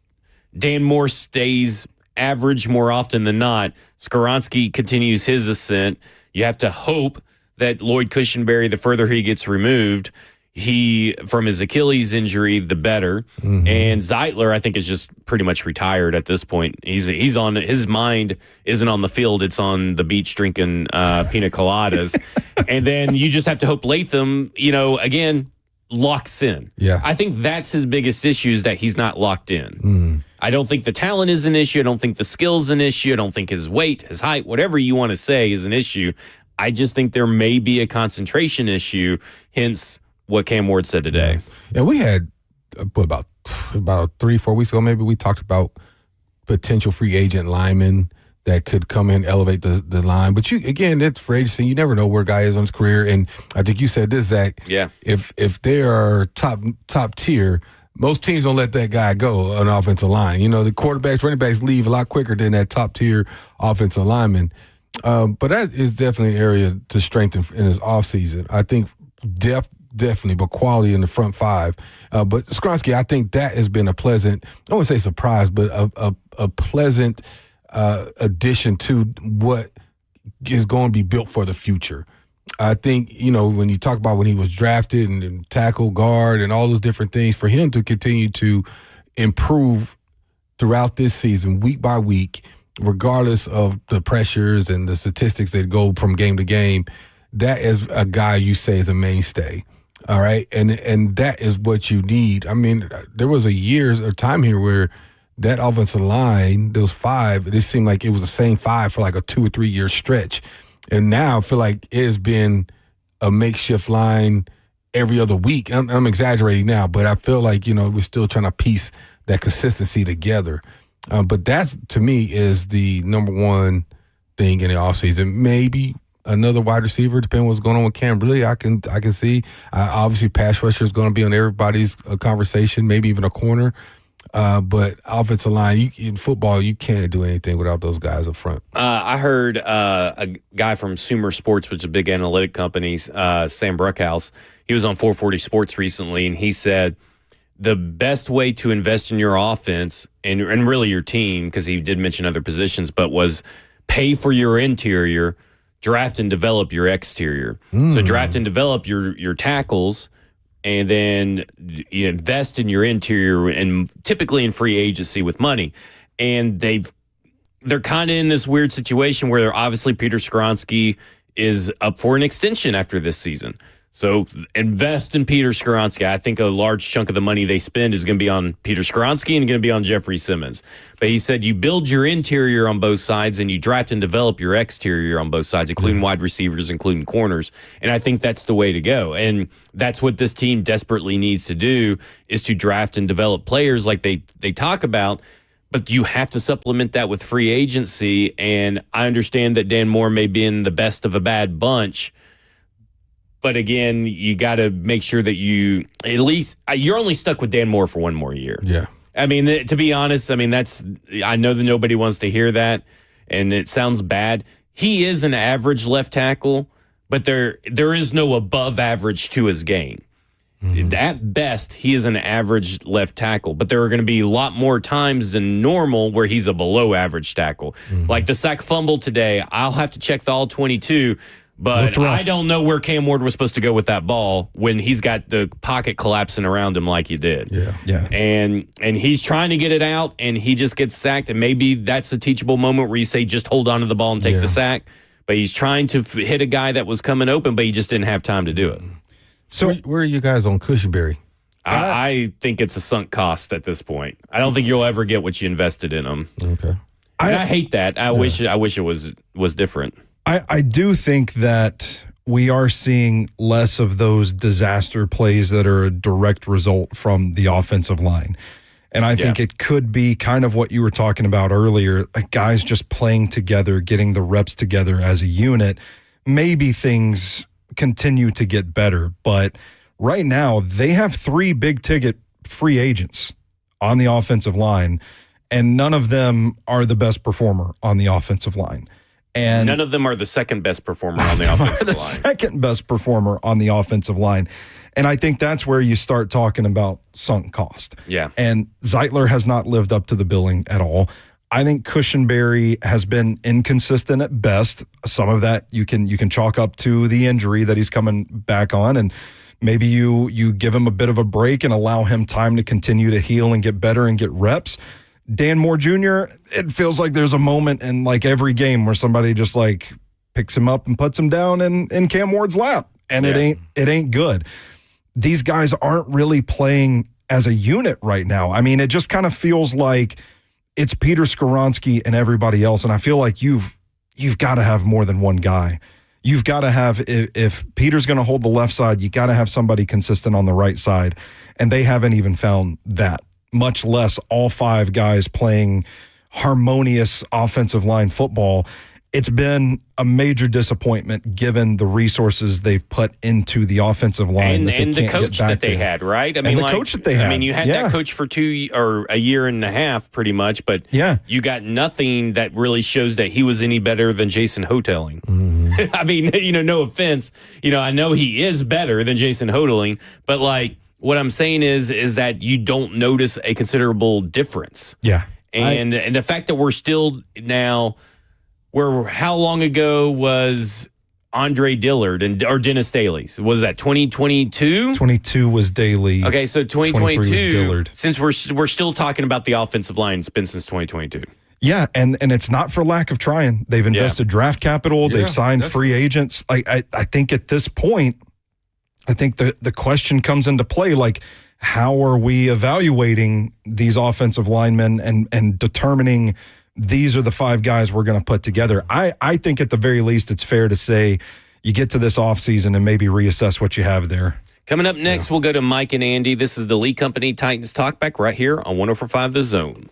Dan Moore stays average more often than not. Skoronski continues his ascent. You have to hope that Lloyd Cushenberry, the further he gets removed, from his Achilles injury, the better. Mm-hmm. And Zeitler, I think, is just pretty much retired at this point. He's on, his mind isn't on the field; it's on the beach drinking pina coladas. And then you just have to hope Latham, again, locks in. Yeah, I think that's his biggest issue, is that he's not locked in. Mm. I don't think the talent is an issue. I don't think the skill's an issue. I don't think his weight, his height, whatever you want to say is an issue. I just think there may be a concentration issue, hence what Cam Ward said today. And we had about about 3-4 weeks ago, maybe we talked about potential free agent linemen that could come in and elevate the line. But it's free agency. You never know where a guy is on his career. And I think you said this, Zach. Yeah. If they are top tier, most teams don't let that guy go on offensive line. The quarterbacks, running backs leave a lot quicker than that top tier offensive lineman. But that is definitely an area to strengthen in his offseason. I think depth, definitely, but quality in the front five. But Skoronski, I think that has been a pleasant, I wouldn't say surprise, but a pleasant addition to what is going to be built for the future. I think, when you talk about when he was drafted and tackle, guard, and all those different things, for him to continue to improve throughout this season, week by week, regardless of the pressures and the statistics that go from game to game, that is a guy you say is a mainstay. All right. And that is what you need. I mean, there was a time here where that offensive line, those five, it seemed like it was the same five for like a 2 or 3 year stretch. And now I feel like it has been a makeshift line every other week. I'm exaggerating now, but I feel like, we're still trying to piece that consistency together. But that's, to me, is the number one thing in the offseason. Maybe another wide receiver, depending on what's going on with Cam. Really, I can see. Obviously, pass rusher is going to be on everybody's conversation, maybe even a corner. But offensive line, in football, you can't do anything without those guys up front. I heard a guy from Sumer Sports, which is a big analytic company, Sam Bruckhouse. He was on 440 Sports recently, and he said the best way to invest in your offense and really your team, because he did mention other positions, but was pay for your interior, draft and develop your exterior. So draft and develop your tackles, and then you invest in your interior, and typically in free agency with money. And they're kind of in this weird situation where obviously Peter Skoronski is up for an extension after this season. So invest in Peter Skoronski. I think a large chunk of the money they spend is going to be on Peter Skoronski and going to be on Jeffrey Simmons. But he said you build your interior on both sides and you draft and develop your exterior on both sides, including wide receivers, including corners. And I think that's the way to go. And that's what this team desperately needs to do, is to draft and develop players like they talk about. But you have to supplement that with free agency. And I understand that Dan Moore may be in the best of a bad bunch. But again, you got to make sure that you're only stuck with Dan Moore for one more year. Yeah. I mean, to be honest, I know that nobody wants to hear that, and it sounds bad. He is an average left tackle, but there is no above average to his game. Mm-hmm. At best, he is an average left tackle, but there are going to be a lot more times than normal where he's a below average tackle. Mm-hmm. Like the sack fumble today, I'll have to check the all 22. But I don't know where Cam Ward was supposed to go with that ball when he's got the pocket collapsing around him like he did. Yeah. And he's trying to get it out, and he just gets sacked. And maybe that's a teachable moment where you say, just hold on to the ball and take the sack. But he's trying to hit a guy that was coming open, but he just didn't have time to do it. So where are you guys on Cushenberry? I think it's a sunk cost at this point. I don't think you'll ever get what you invested in him. Okay. I hate that. I wish it was different. I do think that we are seeing less of those disaster plays that are a direct result from the offensive line. And I think it could be kind of what you were talking about earlier, guys just playing together, getting the reps together as a unit. Maybe things continue to get better, but right now they have 3 big-ticket free agents on the offensive line, and none of them are the best performer on the offensive line. And none of them are the second best performer on the offensive line. Second best performer on the offensive line. And I think that's where you start talking about sunk cost. Yeah. And Zeitler has not lived up to the billing at all. I think Cushenberry has been inconsistent at best. Some of that you can chalk up to the injury that he's coming back on, and maybe you give him a bit of a break and allow him time to continue to heal and get better and get reps. Dan Moore Jr., it feels like there's a moment in like every game where somebody just like picks him up and puts him down in Cam Ward's lap, and it ain't good. These guys aren't really playing as a unit right now. I mean, it just kind of feels like it's Peter Skoronski and everybody else, and I feel like you've got to have more than one guy. You've got to have, if Peter's going to hold the left side, you got to have somebody consistent on the right side, and they haven't even found that much less all 5 guys playing harmonious offensive line football. It's been a major disappointment given the resources they've put into the offensive line and the coach that they had, right? I mean, the coach that they had. I mean, you had that coach for 2 or a year and a half, pretty much, but you got nothing that really shows that he was any better than Jason Hoteling. Mm-hmm. I mean, no offense, I know he is better than Jason Hoteling, but like what I'm saying is that you don't notice a considerable difference. Yeah, and the fact that we're still now. How long ago was Andre Dillard or Dennis Staley? Was that 2022? 22 was Daly. Okay, so 2022. Was Dillard. Since we're still talking about the offensive line, it's been since 2022. Yeah, and it's not for lack of trying. They've invested draft capital. They've signed free agents. I think at this point, I think the question comes into play, like, how are we evaluating these offensive linemen and determining these are the 5 guys we're going to put together? I think at the very least it's fair to say you get to this offseason and maybe reassess what you have there. Coming up next, we'll go to Mike and Andy. This is the Lee Company Titans Talkback right here on 104.5 The Zone.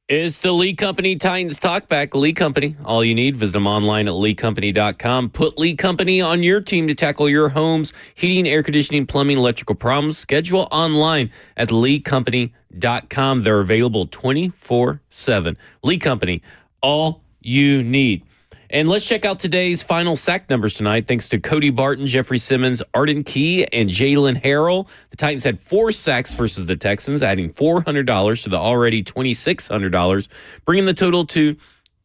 It's the Lee Company Titans Talkback. Lee Company, all you need. Visit them online at leecompany.com. Put Lee Company on your team to tackle your home's heating, air conditioning, plumbing, electrical problems. Schedule online at leecompany.com. They're available 24/7. Lee Company, all you need. And let's check out today's final sack numbers tonight. Thanks to Cody Barton, Jeffrey Simmons, Arden Key, and Jalen Harrell. The Titans had 4 sacks versus the Texans, adding $400 to the already $2,600, bringing the total to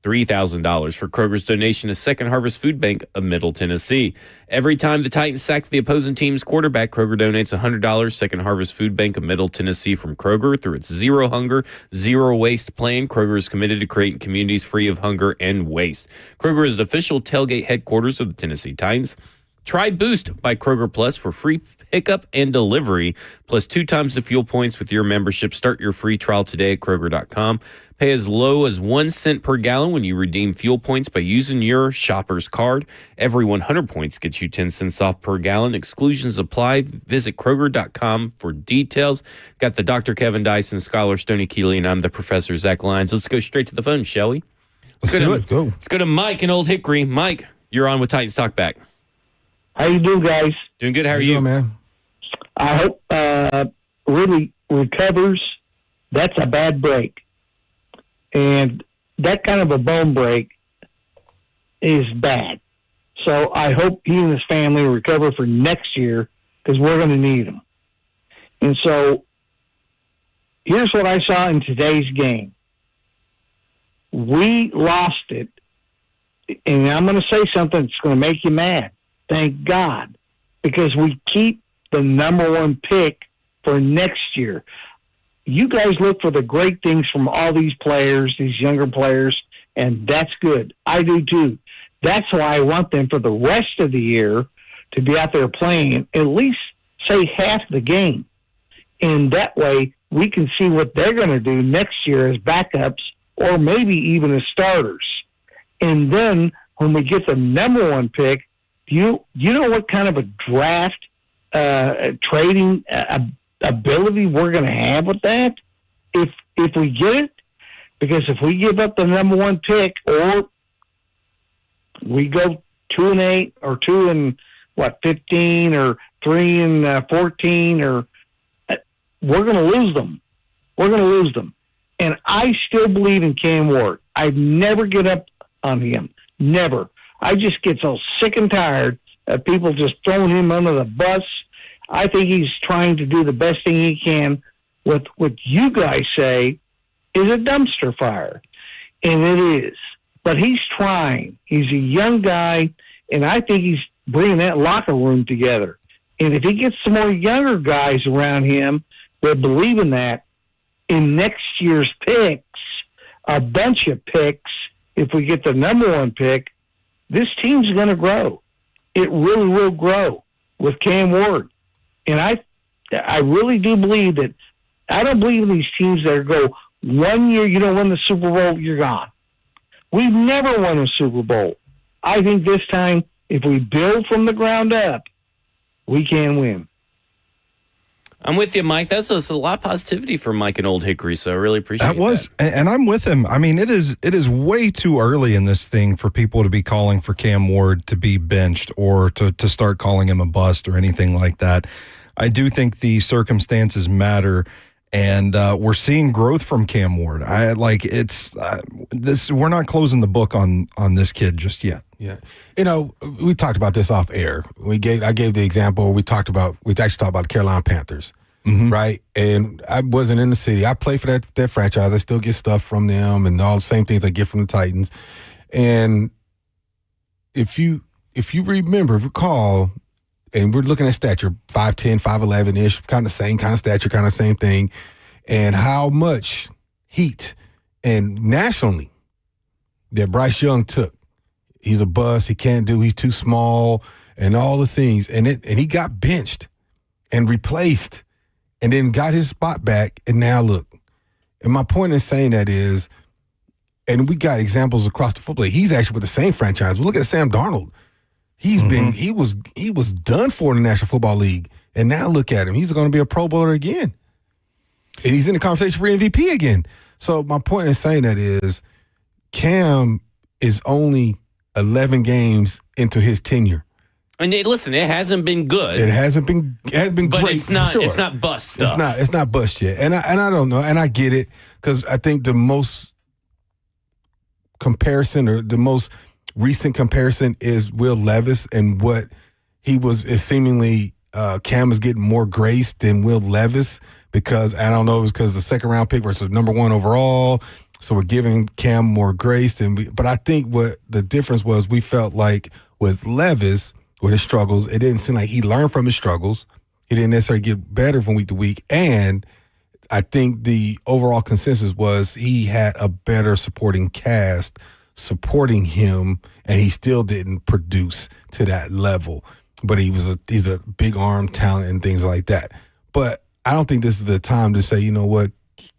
$3,000 for Kroger's donation to Second Harvest Food Bank of Middle Tennessee. Every time the Titans sack the opposing team's quarterback, Kroger donates $100. Second Harvest Food Bank of Middle Tennessee from Kroger through its Zero Hunger, Zero Waste plan. Kroger is committed to creating communities free of hunger and waste. Kroger is the official tailgate headquarters of the Tennessee Titans. Try Boost by Kroger Plus for free pickup and delivery, plus 2 times the fuel points with your membership. Start your free trial today at Kroger.com. Pay as low as 1 cent per gallon when you redeem fuel points by using your shopper's card. Every 100 points gets you 10 cents off per gallon. Exclusions apply. Visit Kroger.com for details. Got the Dr. Kevin Dyson, Scholar Stoney Keeley, and I'm the Professor Zach Lyons. Let's go straight to the phone, shall we? Let's do it. Let's go. Let's go to Mike in Old Hickory. Mike, you're on with Titans Talkback. How you doing, guys? Doing good. How are you you? doing, man? I hope really recovers. That's a bad break. And that kind of a bone break is bad. So I hope he and his family recover for next year because we're going to need them. And so here's what I saw in today's game. We lost it. And I'm going to say something that's going to make you mad. Thank God. Because we keep the number 1 pick for next year. You guys look for the great things from all these players, these younger players, and that's good. I do too. That's why I want them for the rest of the year to be out there playing at least, say, half the game. And that way we can see what they're going to do next year as backups or maybe even as starters. And then when we get the number 1 pick, you know what kind of a draft trading ability we're going to have with that if we get it? Because if we give up the number 1 pick or we go 2-8 or 2-15 or 3-14 or we're going to lose them. We're going to lose them. And I still believe in Cam Ward. I'd never get up on him. Never. I just get so sick and tired of people just throwing him under the bus. I think he's trying to do the best thing he can with what you guys say is a dumpster fire. And it is. But he's trying. He's a young guy, and I think he's bringing that locker room together. And if he gets some more younger guys around him that believe in that, in next year's picks, a bunch of picks, if we get the number 1 pick, this team's going to grow. It really will grow with Cam Ward. And I really do believe that I don't believe in these teams that go 1 year, you don't win the Super Bowl, you're gone. We've never won a Super Bowl. I think this time, if we build from the ground up, we can win. I'm with you, Mike. That's a lot of positivity from Mike and Old Hickory, so I really appreciate that. That was, and I'm with him. I mean, it is way too early in this thing for people to be calling for Cam Ward to be benched or to start calling him a bust or anything like that. I do think the circumstances matter, and we're seeing growth from Cam Ward. We're not closing the book on this kid just yet. Yeah. You know, we talked about this off air. I gave the example. We actually talked about the Carolina Panthers, right? And I wasn't in the city. I play for that franchise. I still get stuff from them and all the same things I get from the Titans. And if you recall, and we're looking at stature, 5'10", 5'11-ish, kind of same kind of stature, kind of same thing, and how much heat and nationally that Bryce Young took. He's a bust. He can't do. He's too small, and all the things. And he got benched and replaced, and then got his spot back. And now look. And my point in saying that is, and we got examples across the football. He's actually with the same franchise. Look at Sam Darnold. He was done for in the National Football League, and now look at him. He's going to be a Pro Bowler again, and he's in the conversation for MVP again. So my point in saying that is Cam is only 11 games into his tenure. And listen, it hasn't been good. It hasn't been but great. it's not. Sure. It's not bust stuff. It's not bust yet. And I don't know. And I get it because I think the most comparison or the most recent comparison is Will Levis and what he was is seemingly Cam is getting more grace than Will Levis because I don't know if it's because the second round pick versus number 1 overall. So we're giving Cam more grace but I think what the difference was we felt like with Levis with his struggles, it didn't seem like he learned from his struggles. He didn't necessarily get better from week to week. And I think the overall consensus was he had a better supporting cast supporting him, and he still didn't produce to that level. But he's a big arm talent and things like that. But I don't think this is the time to say, you know what,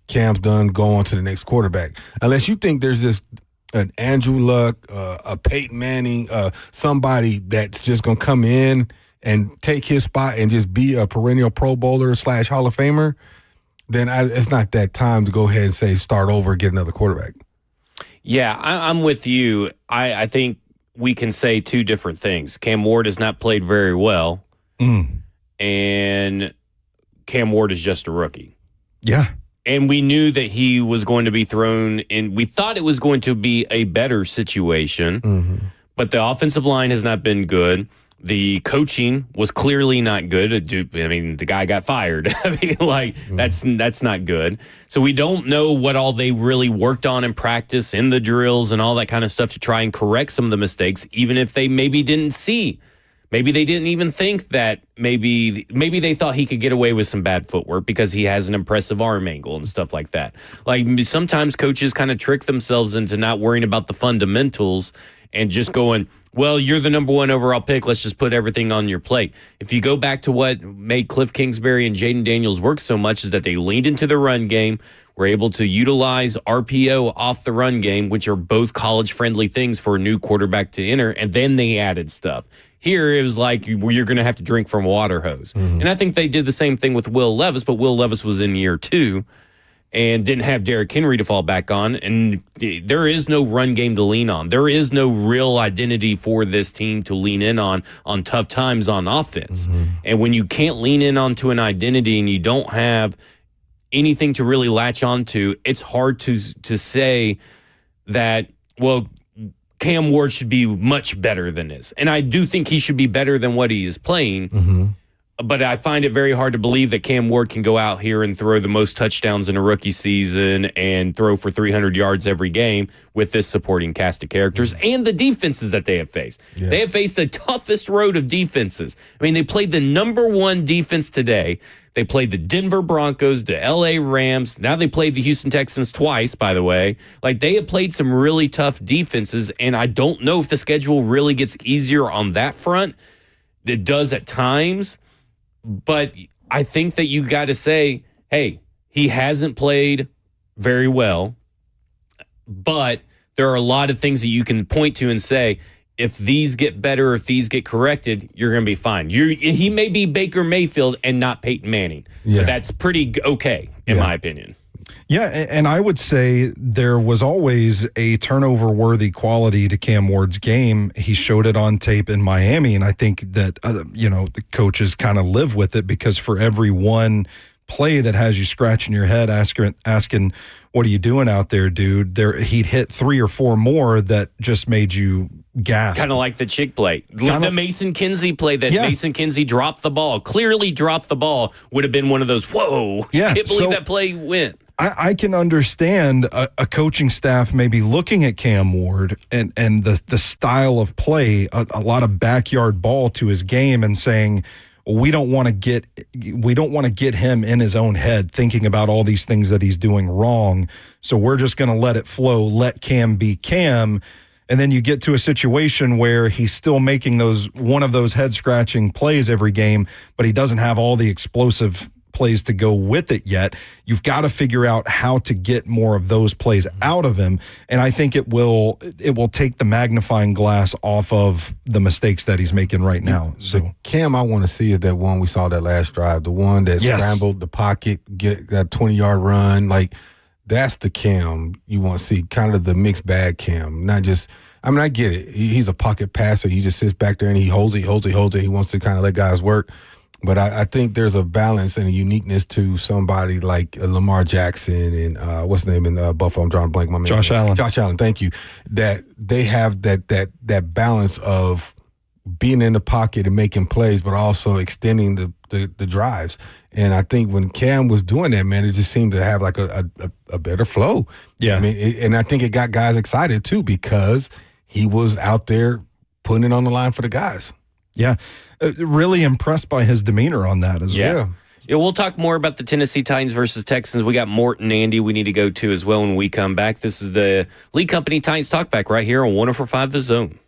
Cam's done, go on to the next quarterback. Unless you think there's this an Andrew Luck, a Peyton Manning, somebody that's just going to come in and take his spot and just be a perennial Pro Bowler / Hall of Famer, then it's not that time to go ahead and say start over and get another quarterback. Yeah, I'm with you. I think we can say two different things. Cam Ward has not played very well, and Cam Ward is just a rookie. Yeah. And we knew that he was going to be thrown in. We thought it was going to be a better situation, but the offensive line has not been good. The coaching was clearly not good. I mean, the guy got fired. I mean, that's not good. So we don't know what all they really worked on in practice, in the drills, and all that kind of stuff to try and correct some of the mistakes, even if they maybe didn't see. Maybe they didn't even think that maybe they thought he could get away with some bad footwork because he has an impressive arm angle and stuff like that. Like sometimes coaches kind of trick themselves into not worrying about the fundamentals and just going, well, you're the number 1 overall pick. Let's just put everything on your plate. If you go back to what made Cliff Kingsbury and Jaden Daniels work so much is that they leaned into the run game, were able to utilize RPO off the run game, which are both college-friendly things for a new quarterback to enter, and then they added stuff. Here, it was like you're going to have to drink from a water hose. And I think they did the same thing with Will Levis, but Will Levis was in year 2 and didn't have Derrick Henry to fall back on, and there is no run game to lean on. There is no real identity for this team to lean in on tough times on offense. And when you can't lean in onto an identity and you don't have anything to really latch onto, it's hard to say that, well, Cam Ward should be much better than this. And I do think he should be better than what he is playing. But I find it very hard to believe that Cam Ward can go out here and throw the most touchdowns in a rookie season and throw for 300 yards every game with this supporting cast of characters and the defenses that they have faced. Yeah. They have faced the toughest road of defenses. I mean, they played the number 1 defense today. They played the Denver Broncos, the LA Rams. Now they played the Houston Texans twice, by the way. Like, they have played some really tough defenses, and I don't know if the schedule really gets easier on that front. It does at times. But I think that you got to say, hey, he hasn't played very well, but there are a lot of things that you can point to and say, if these get better, if these get corrected, you're going to be fine. He may be Baker Mayfield and not Peyton Manning, but that's pretty okay, in my opinion. Yeah, and I would say there was always a turnover-worthy quality to Cam Ward's game. He showed it on tape in Miami, and I think that the coaches kind of live with it because for every one play that has you scratching your head, asking, "What are you doing out there, dude?" He'd hit 3 or 4 more that just made you gasp. Kind of like the Chick play, the Mason Kinsey play that Mason Kinsey dropped the ball, clearly dropped the ball. Would have been one of those. Whoa! Yeah, can't believe that play went. I can understand a coaching staff maybe looking at Cam Ward and the style of play, a lot of backyard ball to his game, and saying, we don't want to get him in his own head thinking about all these things that he's doing wrong. So we're just going to let it flow, let Cam be Cam. And then you get to a situation where he's still making one of those head scratching plays every game, but he doesn't have all the explosive plays to go with it yet. You've got to figure out how to get more of those plays out of him, and I think it will take the magnifying glass off of the mistakes that he's making right now. So the Cam I want to see is that one we saw that last drive, the one that scrambled the pocket, get that 20-yard run. Like, that's the Cam you want to see, kind of the mixed bag Cam, not just. I mean, I get it. He's a pocket passer. He just sits back there and he holds it. He wants to kind of let guys work. But I think there's a balance and a uniqueness to somebody like Lamar Jackson and what's his name in Buffalo? I'm drawing a blank. My man, Josh Allen. Josh Allen. Thank you. That they have that balance of being in the pocket and making plays, but also extending the drives. And I think when Cam was doing that, man, it just seemed to have like a better flow. Yeah. I mean, and I think it got guys excited too because he was out there putting it on the line for the guys. Yeah. Really impressed by his demeanor on that as well. Yeah, we'll talk more about the Tennessee Titans versus Texans. We got Morton, Andy, we need to go to as well when we come back. This is the Lee Company Titans Talkback right here on 104.5 The Zone.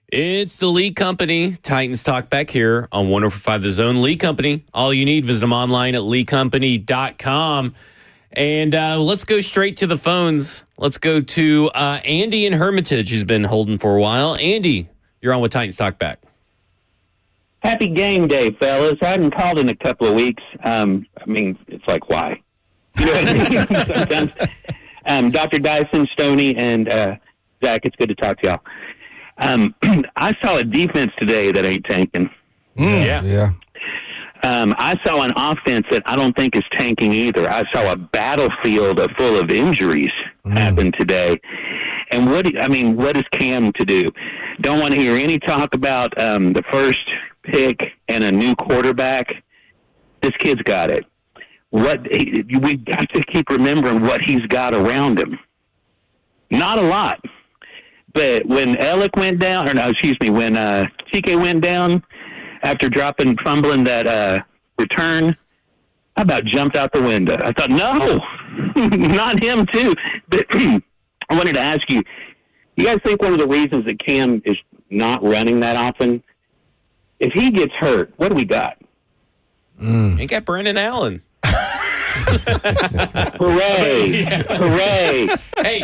It's the Lee Company. Titans Talkback here on 104.5 The Zone. Lee Company. All you need, visit them online at leecompany.com. And let's go straight to the phones. Let's go to Andy in Hermitage, who's been holding for a while. Andy, you're on with Titans Talkback. Happy game day, fellas. I haven't called in a couple of weeks. It's like, why? You know what I mean? Sometimes. Dr. Dyson, Stoney, and Zach, it's good to talk to y'all. I saw a defense today that ain't tanking. Yeah. I saw an offense that I don't think is tanking either. I saw a battlefield full of injuries happen today. And what is Cam to do? Don't want to hear any talk about the first pick and a new quarterback. This kid's got it. We got to keep remembering what he's got around him. Not a lot. But when Alec went down, when TK went down after fumbling that return, I about jumped out the window. I thought, no, not him too. But I wanted to ask you, you guys think one of the reasons that Cam is not running that often, if he gets hurt, what do we got? You got Brandon Allen. Hooray! Hooray! Hey,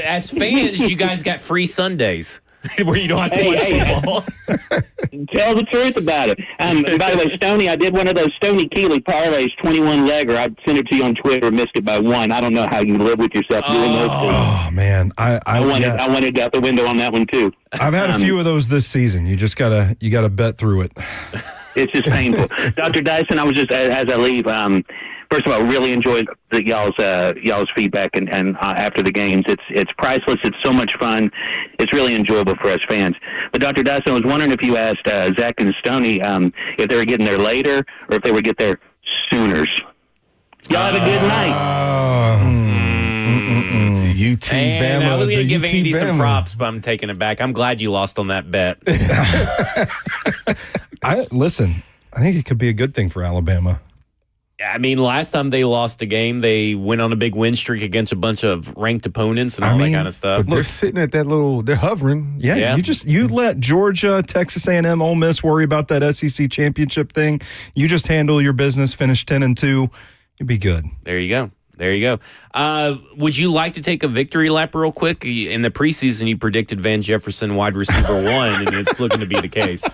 as fans, you guys got free Sundays where you don't have to watch football. Tell the truth about it. And by the way, Stoney, I did one of those Stoney Keeley parlays, 21-legger. I sent it to you on Twitter, missed it by one. I don't know how you live with yourself doing those things. Oh, man. I wanted out the window on that one, too. I've had a few of those this season. You just gotta bet through it. It's just painful. Dr. Dyson, I was just, as I leave, first of all, really enjoyed y'all's feedback and after the games. It's priceless. It's so much fun. It's really enjoyable for us fans. But Dr. Dyson, I was wondering if you asked Zach and Stoney if they were getting there later or if they would get there sooners. Y'all have a good night. UT And Bama. I was going to give UT Andy Bama. some props, but I'm taking it back. I'm glad you lost on that bet. I think it could be a good thing for Alabama. I mean, last time they lost a game, they went on a big win streak against a bunch of ranked opponents and all that kind of stuff. But they're sitting at they're hovering. Yeah. You let Georgia, Texas A&M, Ole Miss worry about that SEC championship thing. You just handle your business, finish 10-2, you'll be good. There you go. Would you like to take a victory lap real quick? In the preseason, you predicted Van Jefferson wide receiver 1, and it's looking to be the case.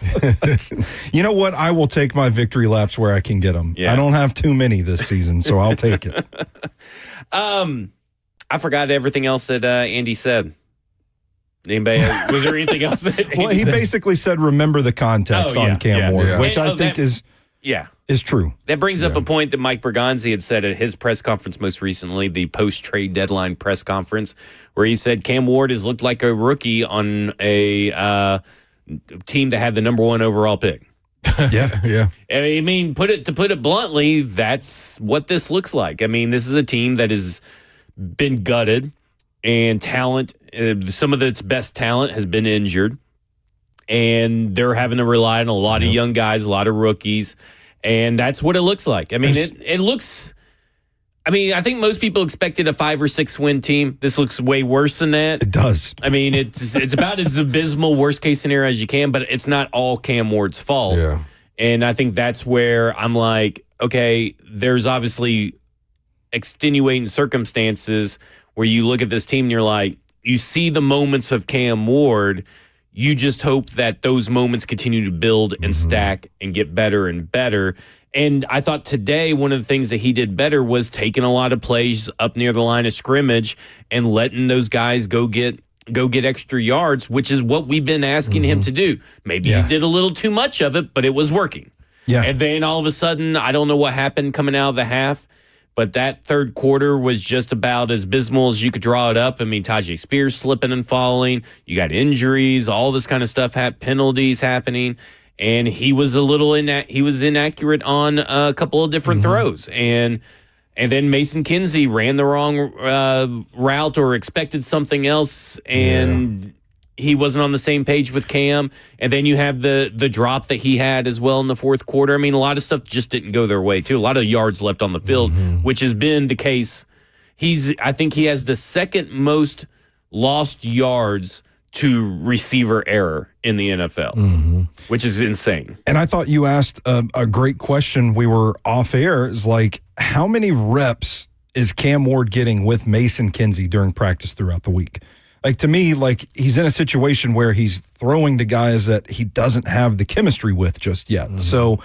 You know what? I will take my victory laps where I can get them. Yeah. I don't have too many this season, so I'll take it. I forgot everything else that Andy said. Anybody? Was there anything else that Andy Well, he said? basically said, remember the context on Cam Ward, which I think is true. That brings up a point that Mike Bergonzi had said at his press conference most recently, the post-trade deadline press conference, where he said Cam Ward has looked like a rookie on a team that had the number 1 overall pick. Yeah. I mean, to put it bluntly, that's what this looks like. I mean, this is a team that has been gutted, and talent, some of its best talent has been injured, and they're having to rely on a lot of young guys, a lot of rookies. And that's what it looks like. I mean, it looks. I mean, I think most people expected a 5 or 6 win team. This looks way worse than that. It does. I mean, it's about as abysmal worst case scenario as you can, but it's not all Cam Ward's fault. Yeah. And I think that's where I'm like, okay, there's obviously extenuating circumstances where you look at this team and you're like, you see the moments of Cam Ward. You just hope that those moments continue to build and stack and get better and better. And I thought today one of the things that he did better was taking a lot of plays up near the line of scrimmage and letting those guys go get extra yards, which is what we've been asking him to do. Maybe he did a little too much of it, but it was working. Yeah. And then all of a sudden, I don't know what happened coming out of the half, but that third quarter was just about as abysmal as you could draw it up. I mean, Tajay Spears slipping and falling. You got injuries, all this kind of stuff, penalties happening. And he was inaccurate on a couple of different throws. And then Mason Kinsey ran the wrong route or expected something else, and he wasn't on the same page with Cam. And then you have the drop that he had as well in the fourth quarter. I mean, a lot of stuff just didn't go their way, too. A lot of yards left on the field, which has been the case. I think he has the second most lost yards to receiver error in the NFL, which is insane. And I thought you asked a great question. We were off air. Is like, how many reps is Cam Ward getting with Mason Kinsey during practice throughout the week? Like, to me, like, he's in a situation where he's throwing to guys that he doesn't have the chemistry with just yet. So,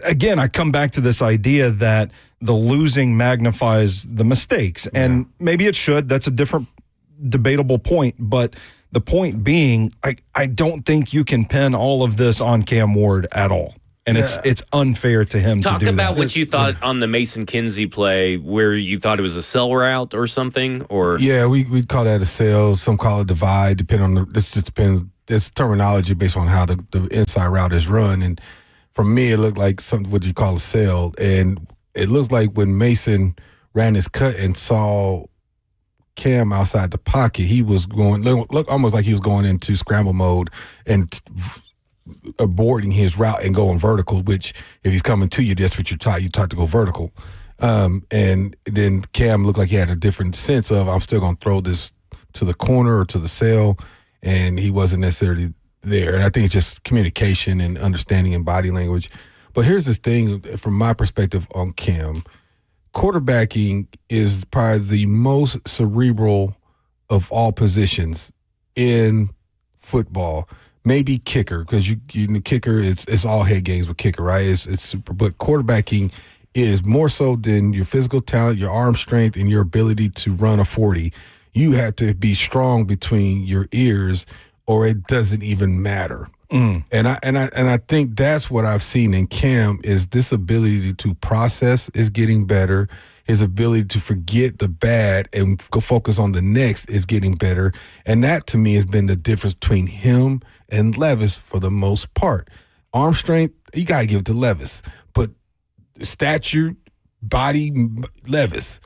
again, I come back to this idea that the losing magnifies the mistakes. And maybe it should. That's a different debatable point. But the point being, I don't think you can pin all of this on Cam Ward at all. And it's unfair to him to do that. Talk about what you thought on the Mason Kinsey play, where you thought it was a sell route or something, or we'd call that a sell. Some call it divide, depending on this. Just depends. It's terminology based on how the inside route is run. And for me, it looked like something what you call a sell. And it looked like when Mason ran his cut and saw Cam outside the pocket, he was going look almost like he was going into scramble mode and aborting his route and going vertical, which if he's coming to you, that's what you're taught. You're taught to go vertical. And then Cam looked like he had a different sense of, I'm still going to throw this to the corner or to the cell, and he wasn't necessarily there. And I think it's just communication and understanding and body language. But here's this thing from my perspective on Cam. Quarterbacking is probably the most cerebral of all positions in football. Maybe kicker, because you kicker, it's all head games with kicker, right? It's super, but quarterbacking is more so than your physical talent, your arm strength, and your ability to run a 40. You have to be strong between your ears, or it doesn't even matter. And I think that's what I've seen in Cam is this ability to process is getting better. His ability to forget the bad and go focus on the next is getting better. And that, to me, has been the difference between him and Levis for the most part. Arm strength, you got to give it to Levis. But stature, body, Levis.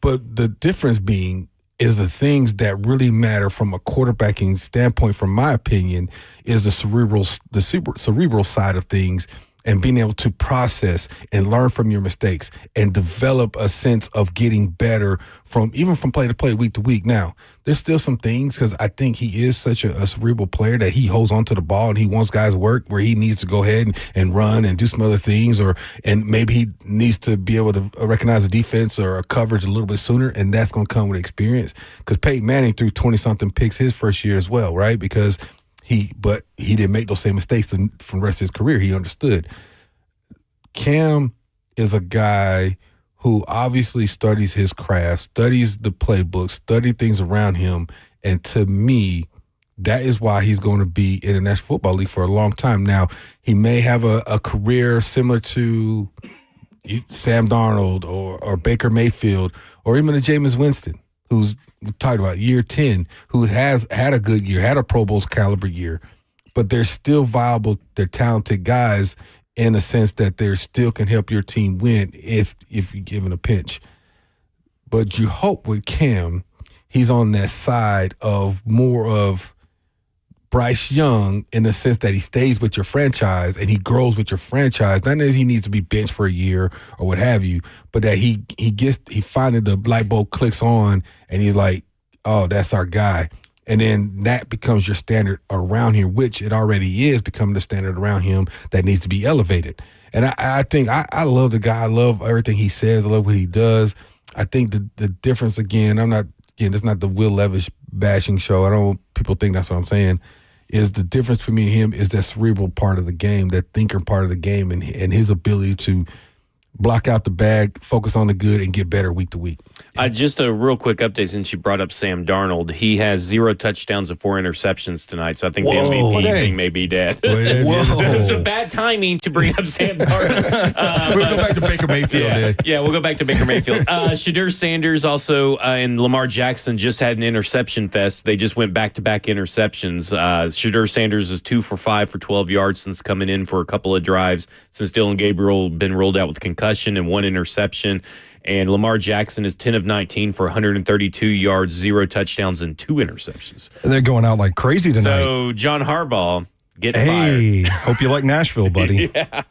But the difference being is the things that really matter from a quarterbacking standpoint, from my opinion, is the cerebral side of things and being able to process and learn from your mistakes and develop a sense of getting better from play to play, week to week. Now, there's still some things because I think he is such a cerebral player that he holds onto the ball and he wants guys work where he needs to go ahead and run and do some other things, and maybe he needs to be able to recognize a defense or a coverage a little bit sooner, and that's going to come with experience because Peyton Manning threw 20-something picks his first year as well, right? Because he didn't make those same mistakes from the rest of his career. He understood. Cam is a guy who obviously studies his craft, studies the playbook, studies things around him. And to me, that is why he's going to be in the National Football League for a long time. Now, he may have a career similar to Sam Darnold or Baker Mayfield or even a Jameis Winston, who's we talked about year 10, who has had a good year, had a Pro Bowl caliber year, but they're still viable. They're talented guys in a sense that they still can help your team win if you're given a pinch. But you hope with Cam, he's on that side of more of Bryce Young in the sense that he stays with your franchise and he grows with your franchise. Not that he needs to be benched for a year or what have you, but that he finally the light bulb clicks on and he's like, oh, that's our guy. And then that becomes your standard around here, which it already is becoming the standard around him that needs to be elevated. And I think I love the guy. I love everything he says. I love what he does. I think the difference, again, it's not the Will Levis bashing show. I don't want people think that's what I'm saying. Is the difference between me and him is that cerebral part of the game, that thinker part of the game, and his ability to block out the bag, focus on the good, and get better week to week. Just a real quick update since you brought up Sam Darnold. He has 0 touchdowns and 4 interceptions tonight, so I think the MVP thing may be dead. It's a bad timing to bring up Sam Darnold. We'll go back to Baker Mayfield. Yeah, we'll go back to Baker Mayfield. Shadur Sanders also and Lamar Jackson just had an interception fest. They just went back-to-back interceptions. Shadur Sanders is 2 for 5 for 12 yards since coming in for a couple of drives since Dylan Gabriel been ruled out with concussion and 1 interception. And Lamar Jackson is 10 of 19 for 132 yards, 0 touchdowns, and 2 interceptions. They're going out like crazy tonight. So John Harbaugh getting fired. Hey, hope you like Nashville, buddy. Yeah.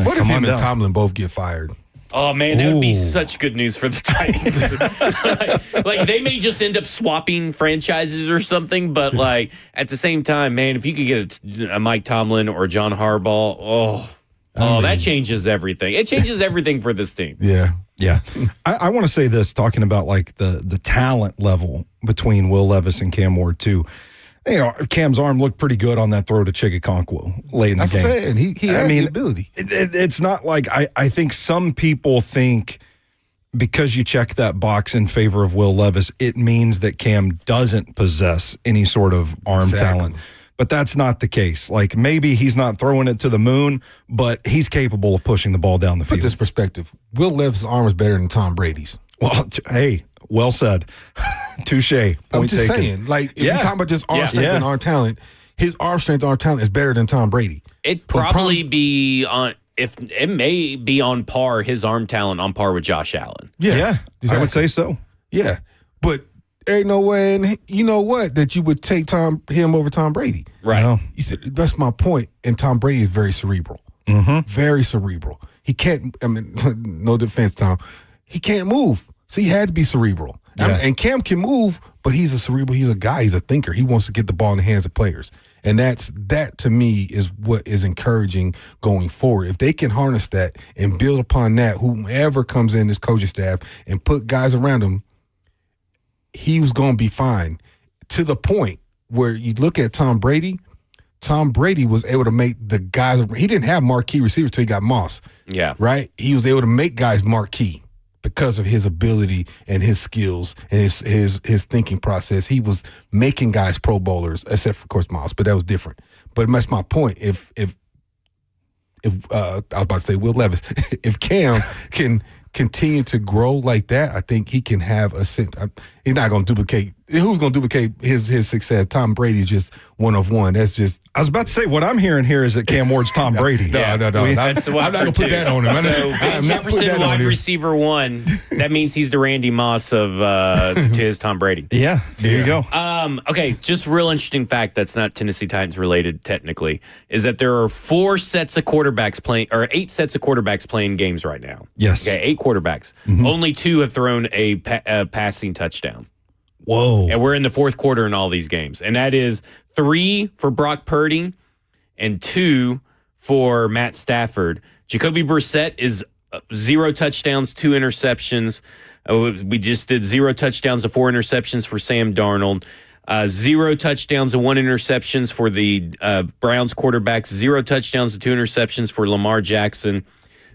What if him and Tomlin both get fired? Oh, man, that would be Ooh. such good news for the Titans. like, they may just end up swapping franchises or something, but, like, at the same time, man, if you could get a Mike Tomlin or John Harbaugh, that changes everything. It changes everything for this team. Yeah. Yeah. I want to say this, talking about, like, the talent level between Will Levis and Cam Ward, too. You know, Cam's arm looked pretty good on that throw to Chigakonkwo late in the That's game. what I'm saying. He has the ability. It's not like I think some people think because you check that box in favor of Will Levis, it means that Cam doesn't possess any sort of arm talent. But that's not the case. Like, maybe he's not throwing it to the moon, but he's capable of pushing the ball down the Put field. this perspective. Will Levis' arm is better than Tom Brady's. Well, hey, well said. Touche. I'm Point just taken. saying, like, if you're talking about just arm strength and arm talent, his arm strength and arm talent is better than Tom Brady. It'd probably be on, if it may be on par, his arm talent on par with Josh Allen. Yeah, exactly. I would say so. Yeah, but ain't no way, and you know what, that you would take him over Tom Brady. Right. No. You said, that's my point. And Tom Brady is very cerebral. Very cerebral. He can't, I mean, no defense, Tom. He can't move. So he had to be cerebral. Yeah. And Cam can move, but he's a cerebral. He's a guy. He's a thinker. He wants to get the ball in the hands of players. And that to me is what is encouraging going forward. If they can harness that and build upon that, whomever comes in this coaching staff and put guys around him, he was going to be fine. To the point where you look at Tom Brady was able to make the guys. He didn't have marquee receivers till he got Moss. Yeah. Right? He was able to make guys marquee because of his ability and his skills and his thinking process. He was making guys Pro Bowlers, except for, of course, Moss, but that was different. But that's my point. If I was about to say Will Levis, if Cam can continue to grow like that, I think he can have a sense. He's not going to duplicate. Who's going to duplicate his success? Tom Brady just one of one. That's just. I was about to say, what I'm hearing here is that Cam Ward's Tom Brady. No. I'm not going to put that on him. So Van Jefferson, wide receiver 1. That means he's the Randy Moss of to his Tom Brady. Yeah, there you go. Okay, just real interesting fact that's not Tennessee Titans related technically is that there are 8 sets of quarterbacks playing games right now. Yes. Okay, 8 quarterbacks. Only 2 have thrown a passing touchdown. Whoa. And we're in the 4th quarter in all these games. And that is 3 for Brock Purdy and 2 for Matt Stafford. Jacoby Brissett is 0 touchdowns, 2 interceptions. We just did 0 touchdowns and 4 interceptions for Sam Darnold. 0 touchdowns and 1 interceptions for the Browns quarterbacks. 0 touchdowns and 2 interceptions for Lamar Jackson.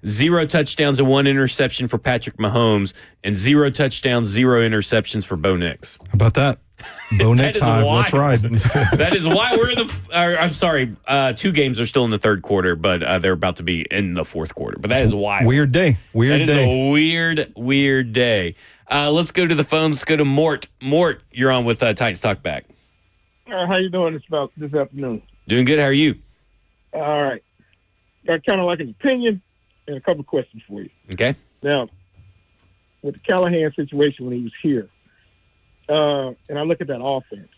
0 touchdowns and 1 interception for Patrick Mahomes, and 0 touchdowns, 0 interceptions for Bo Nix. How about that? Bo Nix Hive, let's ride. That is why we're in the. I'm sorry, 2 games are still in the 3rd quarter, but they're about to be in the 4th quarter. But that is why. Weird day. That is a weird day. Let's go to the phone. Let's go to Mort. Mort, you're on with Titans Talkback. How you doing this afternoon? Doing good. How are you? All right. Got kind of like an opinion and a couple of questions for you. Okay. Now, with the Callahan situation when he was here, and I look at that offense,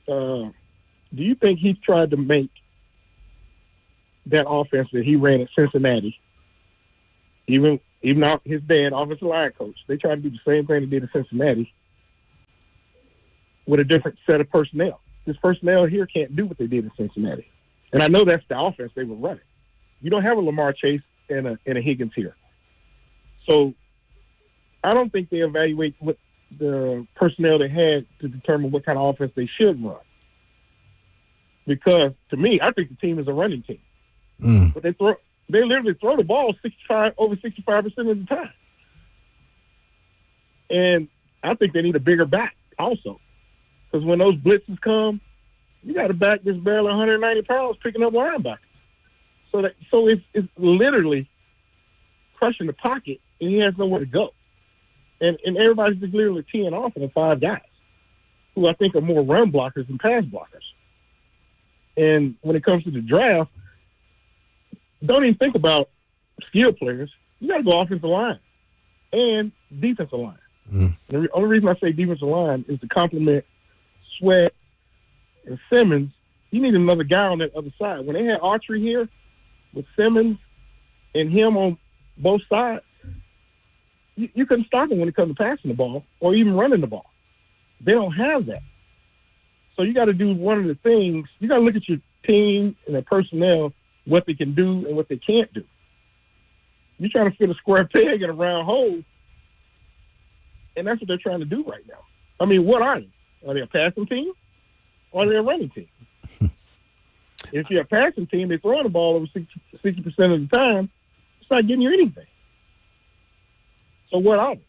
do you think he tried to make that offense that he ran at Cincinnati, even out his dad, offensive line coach, they tried to do the same thing they did in Cincinnati with a different set of personnel? This personnel here can't do what they did in Cincinnati. And I know that's the offense they were running. You don't have a Lamar Chase and a Higgins here. So I don't think they evaluate what the personnel they had to determine what kind of offense they should run. Because to me, I think the team is a running team. But they literally throw the ball over 65% of the time. And I think they need a bigger back also. Because when those blitzes come, you got a back that's barely 190 pounds picking up linebackers. So it's literally crushing the pocket, and he has nowhere to go. And everybody's just literally teeing off on 5 guys who I think are more run blockers than pass blockers. And when it comes to the draft, don't even think about skill players. You got to go offensive line and defensive line. The only reason I say defensive line is to complement Sweat and Simmons. You need another guy on that other side. When they had Autry here with Simmons and him on both sides, you couldn't stop them when it comes to passing the ball or even running the ball. They don't have that. So you got to do one of the things. You got to look at your team and their personnel, what they can do and what they can't do. You're trying to fit a square peg in a round hole, and that's what they're trying to do right now. I mean, what are they? Are they a passing team or are they a running team? If you're a passing team, they're throwing the ball over 60% of the time. It's not getting you anything. So what are they?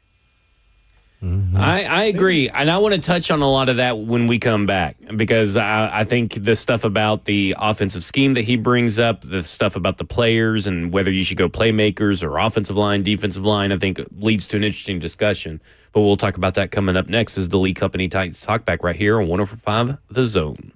I agree. And I want to touch on a lot of that when we come back, because I think the stuff about the offensive scheme that he brings up, the stuff about the players and whether you should go playmakers or offensive line, defensive line, I think leads to an interesting discussion. But we'll talk about that coming up next as the Lee Company Titans Talkback right here on 104.5 The Zone.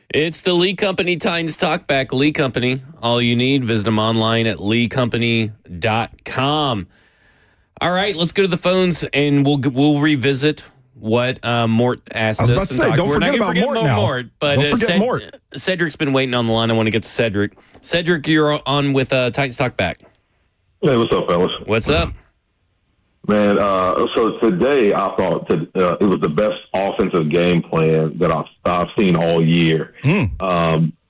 It's the Lee Company Titans Talkback. Lee Company, all you need. Visit them online at leecompany.com. All right, let's go to the phones, and we'll revisit what Mort asked us. I was about to say, don't forget about Mort now. But don't forget Mort. Cedric's been waiting on the line. I want to get to Cedric. Cedric, you're on with Titans Talkback. Hey, what's up, fellas? What's up? Man, so today I thought it was the best offensive game plan that I've seen all year.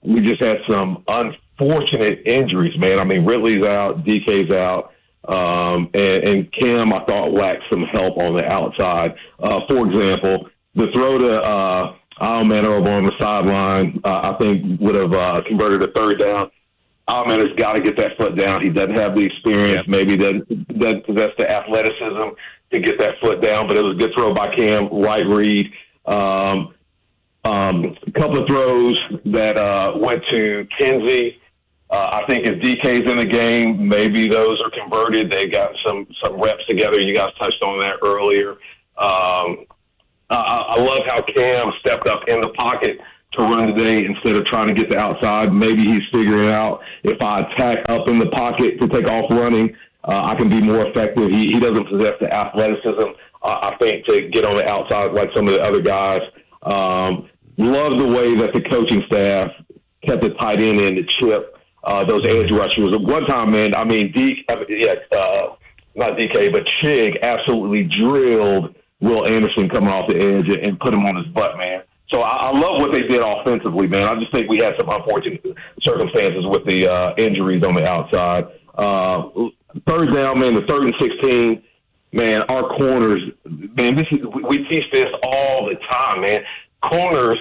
We just had some unfortunate injuries, man. I mean, Ridley's out, DK's out, and Cam, I thought, lacked some help on the outside. For example, the throw to Almaner over on the sideline, I think would have converted a third down. Almaner's got to get that foot down. He doesn't have the experience. Yep. Maybe doesn't possess the athleticism to get that foot down, but it was a good throw by Cam, right read. A couple of throws that went to Kinsey. I think if DK's in the game, maybe those are converted. They got some reps together. You guys touched on that earlier. I love how Cam stepped up in the pocket to run today instead of trying to get the outside. Maybe he's figuring out if I attack up in the pocket to take off running, I can be more effective. He doesn't possess the athleticism, I think, to get on the outside like some of the other guys. Love the way that the coaching staff kept the tight end in to chip those edge rushers. One time, man, I mean, not DK, but Chig absolutely drilled Will Anderson coming off the edge and put him on his butt, man. So I love what they did offensively, man. I just think we had some unfortunate circumstances with the injuries on the outside. Third down, man, the 3rd and 16, man, our corners, man, we teach this all the time, man. Corners,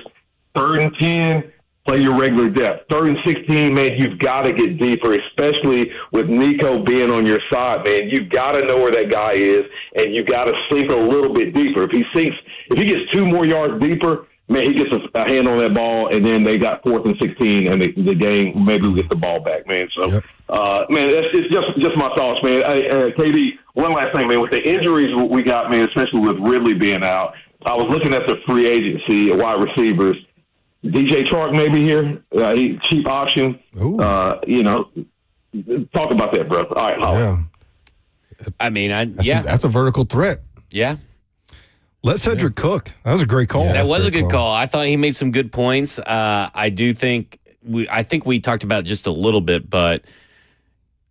3rd and 10, play your regular depth. 3rd and 16, man, you've got to get deeper, especially with Nico being on your side, man. You've got to know where that guy is, and you've got to sink a little bit deeper. If he gets 2 more yards deeper, man, he gets a hand on that ball, and then they got 4th and 16, and the game maybe will get the ball back, man. So, man, it's just my thoughts, man. KD, one last thing, man. With the injuries we got, man, especially with Ridley being out, I was looking at the free agency wide receivers. DJ Chark maybe here, cheap option. Talk about that, bro. All right, Holly. I mean, that's a vertical threat. Yeah. Let Cedric cook. That was a great call. Yeah, that was a good call. I thought he made some good points. I do think we talked about it just a little bit, but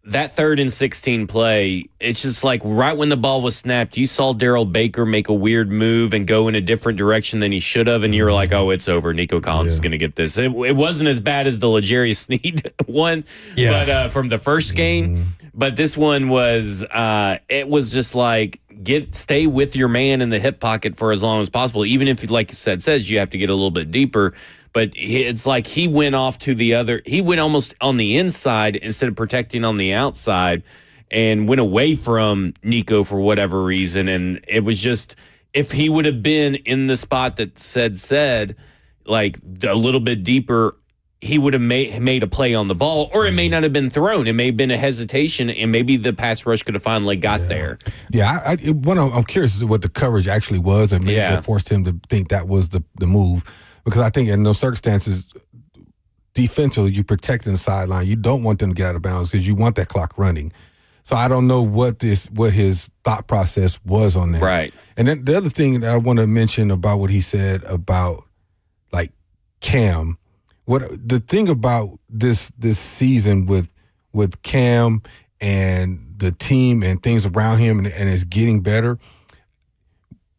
that 3rd and 16 play, it's just like right when the ball was snapped, you saw Darrell Baker make a weird move and go in a different direction than he should have, and you were like, oh, it's over. Nico Collins is going to get this. It wasn't as bad as the L'Jarius Sneed one but from the first game, but this one was it was just like stay with your man in the hip pocket for as long as possible, even if, like you says you have to get a little bit deeper. But it's like he went off to the other. He went almost on the inside instead of protecting on the outside, and went away from Nico for whatever reason. And it was just, if he would have been in the spot that said like a little bit deeper, he would have made a play on the ball, or it may not have been thrown. It may have been a hesitation, and maybe the pass rush could have finally got there. Yeah, I'm curious what the coverage actually was, and maybe it forced him to think that was the move. Because I think in those circumstances, defensively, you protecting the sideline. You don't want them to get out of bounds because you want that clock running. So I don't know what his thought process was on that. Right. And then the other thing that I want to mention about what he said about like Cam, the thing about this season with Cam and the team and things around him and it's getting better.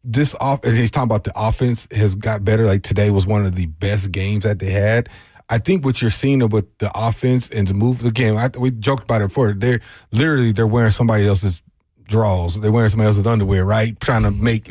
And he's talking about the offense has got better. Like today was one of the best games that they had. I think what you're seeing with the offense and the move of the game, we joked about it before. They're wearing somebody else's drawers. They're wearing somebody else's underwear, right? Trying to make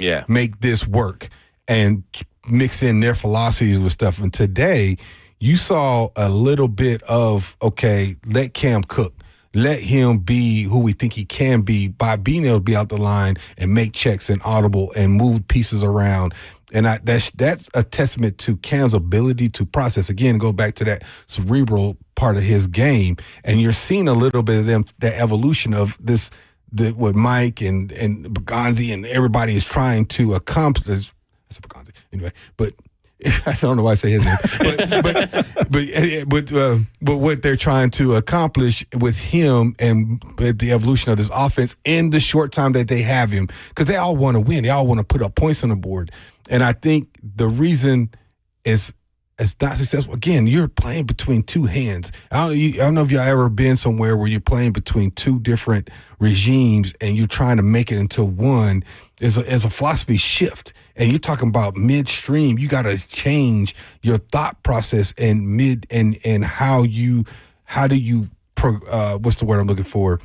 this work and mix in their philosophies with stuff. And today, you saw a little bit of, okay, let Cam cook. Let him be who we think he can be by being able to be out the line and make checks and audible and move pieces around. And that's a testament to Cam's ability to process. Again, go back to that cerebral part of his game. And you're seeing a little bit of that evolution of this, what Mike and Baganzi and everybody is trying to accomplish. That's Baganzi anyway. But I don't know why I say his name, but what they're trying to accomplish with him and the evolution of this offense in the short time that they have him, because they all want to win, they all want to put up points on the board, and I think the reason is it's not successful. Again, you're playing between two hands. I don't know if y'all ever been somewhere where you're playing between two different regimes and you're trying to make it into one. Is a philosophy shift, and you're talking about midstream. You got to change your thought process and how do you what's the word I'm looking for?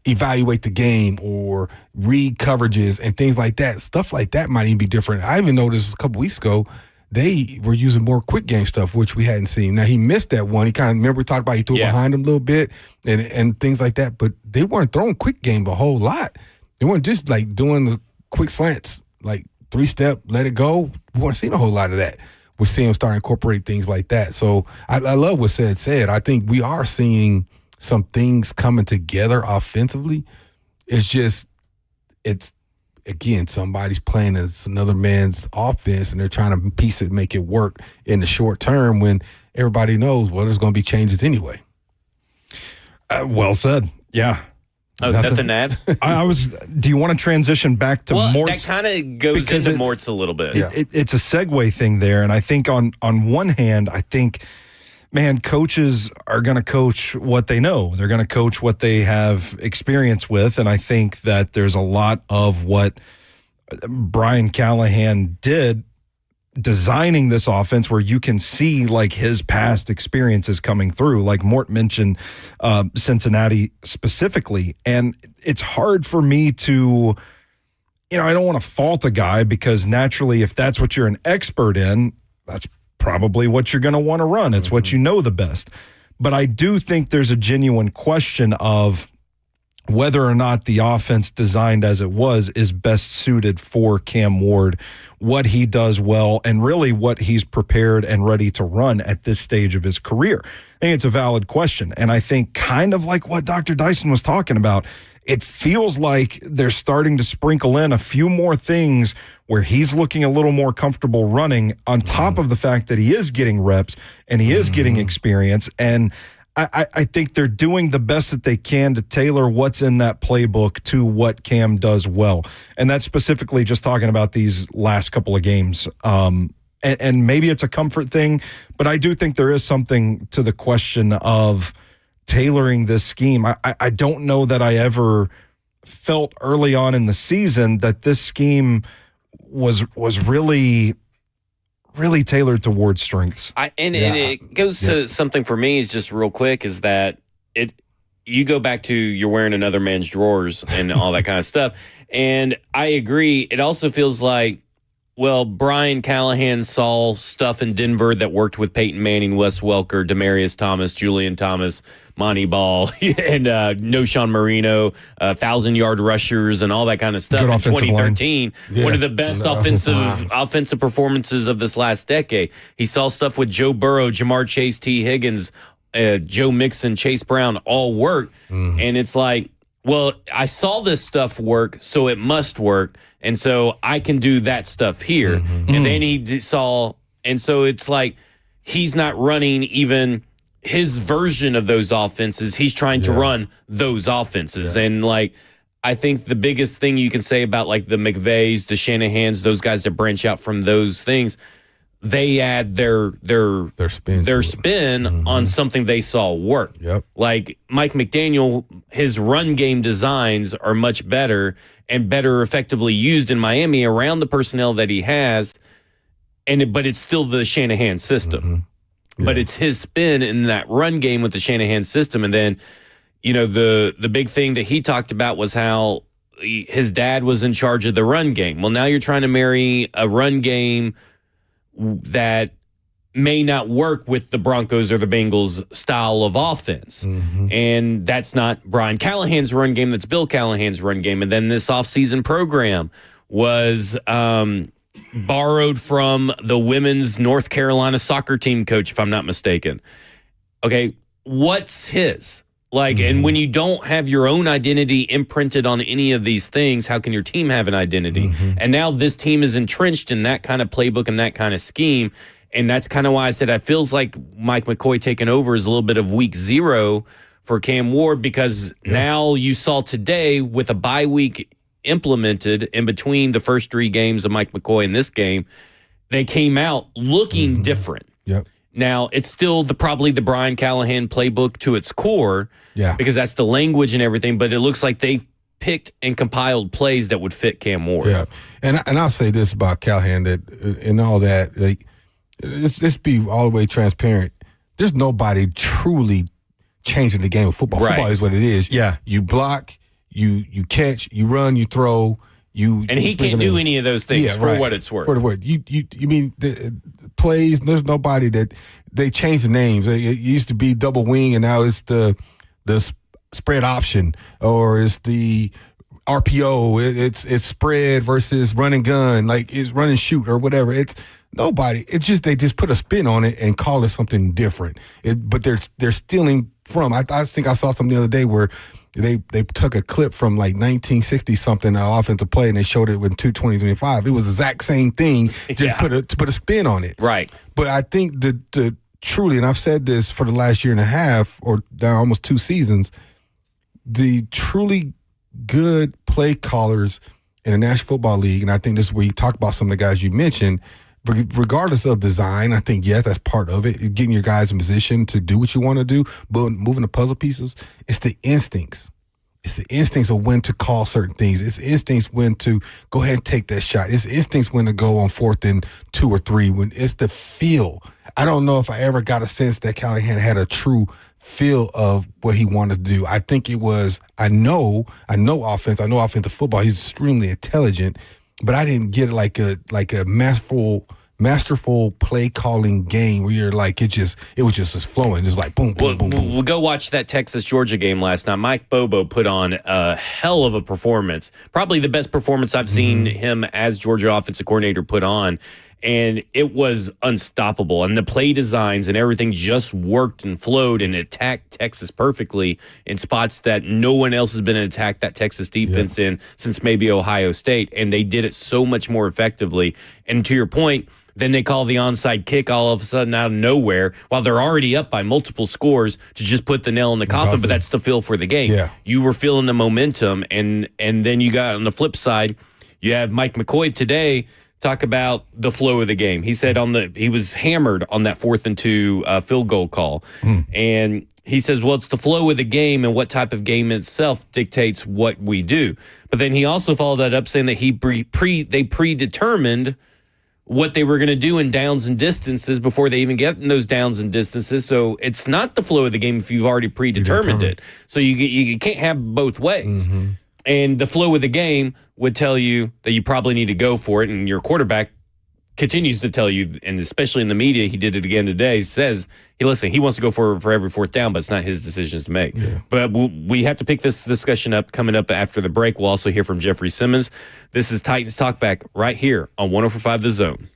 Evaluate the game or read coverages and things like that. Stuff like that might even be different. I even noticed a couple weeks ago they were using more quick game stuff, which we hadn't seen. Now he missed that one. He kind of remember we talked about he threw behind him a little bit and things like that, but they weren't throwing quick game a whole lot. They weren't just like doing the quick slants, like 3-step, let it go. We weren't seeing a whole lot of that. We're seeing them start to incorporate things like that. So I love what said. I think we are seeing some things coming together offensively. It's again, somebody's playing as another man's offense, and they're trying to piece it, make it work in the short term when everybody knows, well, there's going to be changes anyway. Well said. Yeah. Oh, nothing to add? Do you want to transition back to Mort's? That kind of goes into Mort's a little bit. It's a segue thing there. And I think on one hand, coaches are going to coach what they know. They're going to coach what they have experience with. And I think that there's a lot of what Brian Callahan did designing this offense where you can see like his past experiences coming through. Like Mort mentioned Cincinnati specifically. And it's hard for me to, I don't want to fault a guy because naturally if that's what you're an expert in, that's probably what you're going to want to run. It's what you know the best. But I do think there's a genuine question of whether or not the offense designed as it was is best suited for Cam Ward, what he does well, and really what he's prepared and ready to run at this stage of his career. I think it's a valid question. And I think kind of like what Dr. Dyson was talking about, it feels like they're starting to sprinkle in a few more things where he's looking a little more comfortable running on top of the fact that he is getting reps and he is getting experience. And I think they're doing the best that they can to tailor what's in that playbook to what Cam does well. And that's specifically just talking about these last couple of games. And maybe it's a comfort thing, but I do think there is something to the question of tailoring this scheme. I don't know that I ever felt early on in the season that this scheme was really tailored towards strengths. And it goes to something for me is just real quick is that you go back to you're wearing another man's drawers and all that kind of stuff. And I agree. It also feels like, well, Brian Callahan saw stuff in Denver that worked with Peyton Manning, Wes Welker, Demaryius Thomas, Julian Thomas, Monty Ball, and Noshawn Marino, 1,000-yard rushers, and all that kind of stuff in 2013. One of the best offensive performances of this last decade. He saw stuff with Joe Burrow, Jamar Chase, T. Higgins, Joe Mixon, Chase Brown, all work. And it's like, well, I saw this stuff work, so it must work. And so I can do that stuff here. And then he saw, and so it's like he's not running even his version of those offenses. He's trying to run those offenses. And like, I think the biggest thing you can say about like the McVays, the Shanahans, those guys that branch out from those things, they add their spin on something they saw work. Like Mike McDaniel, his run game designs are much better and better effectively used in Miami around the personnel that he has. But it's still the Shanahan system. But it's his spin in that run game with the Shanahan system. And then, the big thing that he talked about was how his dad was in charge of the run game. Well, now you're trying to marry a run game that may not work with the Broncos or the Bengals style of offense. And that's not Brian Callahan's run game. That's Bill Callahan's run game. And then this offseason program was borrowed from the women's North Carolina soccer team coach, if I'm not mistaken. Okay, what's his? Like, and when you don't have your own identity imprinted on any of these things, how can your team have an identity? And now this team is entrenched in that kind of playbook and that kind of scheme. And that's kind of why I said it feels like Mike McCoy taking over is a little bit of week 0 for Cam Ward, because now you saw today with a bye week implemented in between the first 3 games of Mike McCoy in this game, they came out looking different. Yep. Now, it's still probably the Brian Callahan playbook to its core, because that's the language and everything, but it looks like they've picked and compiled plays that would fit Cam Ward. Yeah, and I'll say this about Callahan, that and all that, like, let's be all the way transparent. There's nobody truly changing the game of football. Right. Football is what it is. Yeah. You block, you catch, you run, you throw. And he can't do any of those things for what it's worth. For the word. You mean the plays, there's nobody that they changed the names. It used to be double wing, and now it's the spread option, or it's the RPO. It's spread versus run and gun, like it's run and shoot or whatever. It's nobody. It's just they just put a spin on it and call it something different. But they're stealing from. I think I saw something the other day where they took a clip from like 1960 something, an offensive play, and they showed it with 220-25. It was the exact same thing, just put a spin on it. Right. But I think the truly, and I've said this for the last year and a half, or now almost 2 seasons, the truly good play callers in the National Football League, and I think this is where you talk about some of the guys you mentioned, regardless of design, I think, yes, that's part of it, getting your guys in position to do what you want to do, but moving the puzzle pieces, it's the instincts. It's the instincts of when to call certain things. It's instincts when to go ahead and take that shot. It's instincts when to go on 4th and 2 or 3. When it's the feel. I don't know if I ever got a sense that Callahan had a true feel of what he wanted to do. I think it was, I know offense. I know offensive football. He's extremely intelligent, but I didn't get like a masterful play calling game where you're like, it was just flowing, just like boom, boom, boom, boom. We'll go watch that Texas-Georgia game last night. Mike Bobo put on a hell of a performance, probably the best performance I've seen him as Georgia offensive coordinator put on, and it was unstoppable. And the play designs and everything just worked and flowed and attacked Texas perfectly in spots that no one else has been attacked that Texas defense in since maybe Ohio State, and they did it so much more effectively. And to your point, then they call the onside kick all of a sudden out of nowhere while they're already up by multiple scores to just put the nail in the coffin, but that's the feel for the game. Yeah. You were feeling the momentum, and then you got on the flip side, you have Mike McCoy today talk about the flow of the game. He said he was hammered on that 4th and 2 field goal call. And he says, well, it's the flow of the game and what type of game itself dictates what we do. But then he also followed that up saying that they predetermined what they were going to do in downs and distances before they even get in those downs and distances. So it's not the flow of the game if you've already predetermined it. So you can't have both ways. And the flow of the game would tell you that you probably need to go for it. And your quarterback continues to tell you, and especially in the media, he did it again today, says, he wants to go for every 4th down, but it's not his decisions to make. But we have to pick this discussion up coming up after the break. We'll also hear from Jeffrey Simmons. This is Titans Talkback right here on 104.5 The Zone.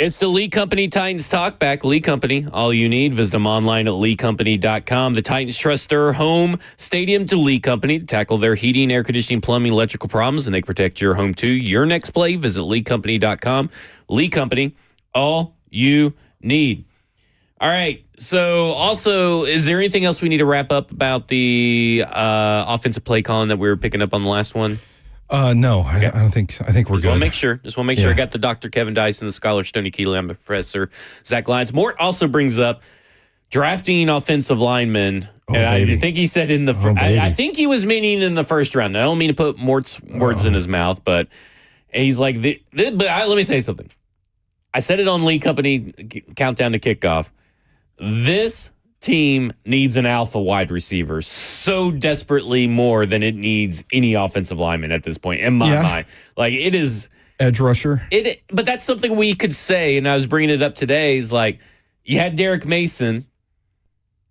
It's the Lee Company Titans Talkback. Lee Company, all you need. Visit them online at leecompany.com. The Titans trust their home stadium to Lee Company to tackle their heating, air conditioning, plumbing, electrical problems, and they protect your home too. Your next play, visit leecompany.com. Lee Company, all you need. All right. So also, is there anything else we need to wrap up about the offensive play calling that we were picking up on the last one? No, okay. I don't think. I think we're Just good. want to make sure. Just want to make sure. I got the Dr. Kevin Dyson, the scholar Stoney Keeley. I'm Professor Zach Lyons. Mort also brings up drafting offensive linemen. And I think he said in the I think he was meaning in the first round. I don't mean to put Mort's words in his mouth, but he's like, let me say something. I said it on Lee Company Countdown to Kickoff. This team needs an alpha wide receiver so desperately more than it needs any offensive lineman at this point in my mind. Like, it is edge rusher. But that's something we could say, and I was bringing it up today, is like, you had Derek Mason,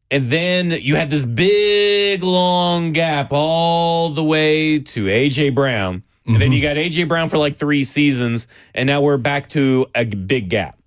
and then you had this big, long gap all the way to A.J. Brown. And then you got A.J. Brown for like 3 seasons, and now we're back to a big gap.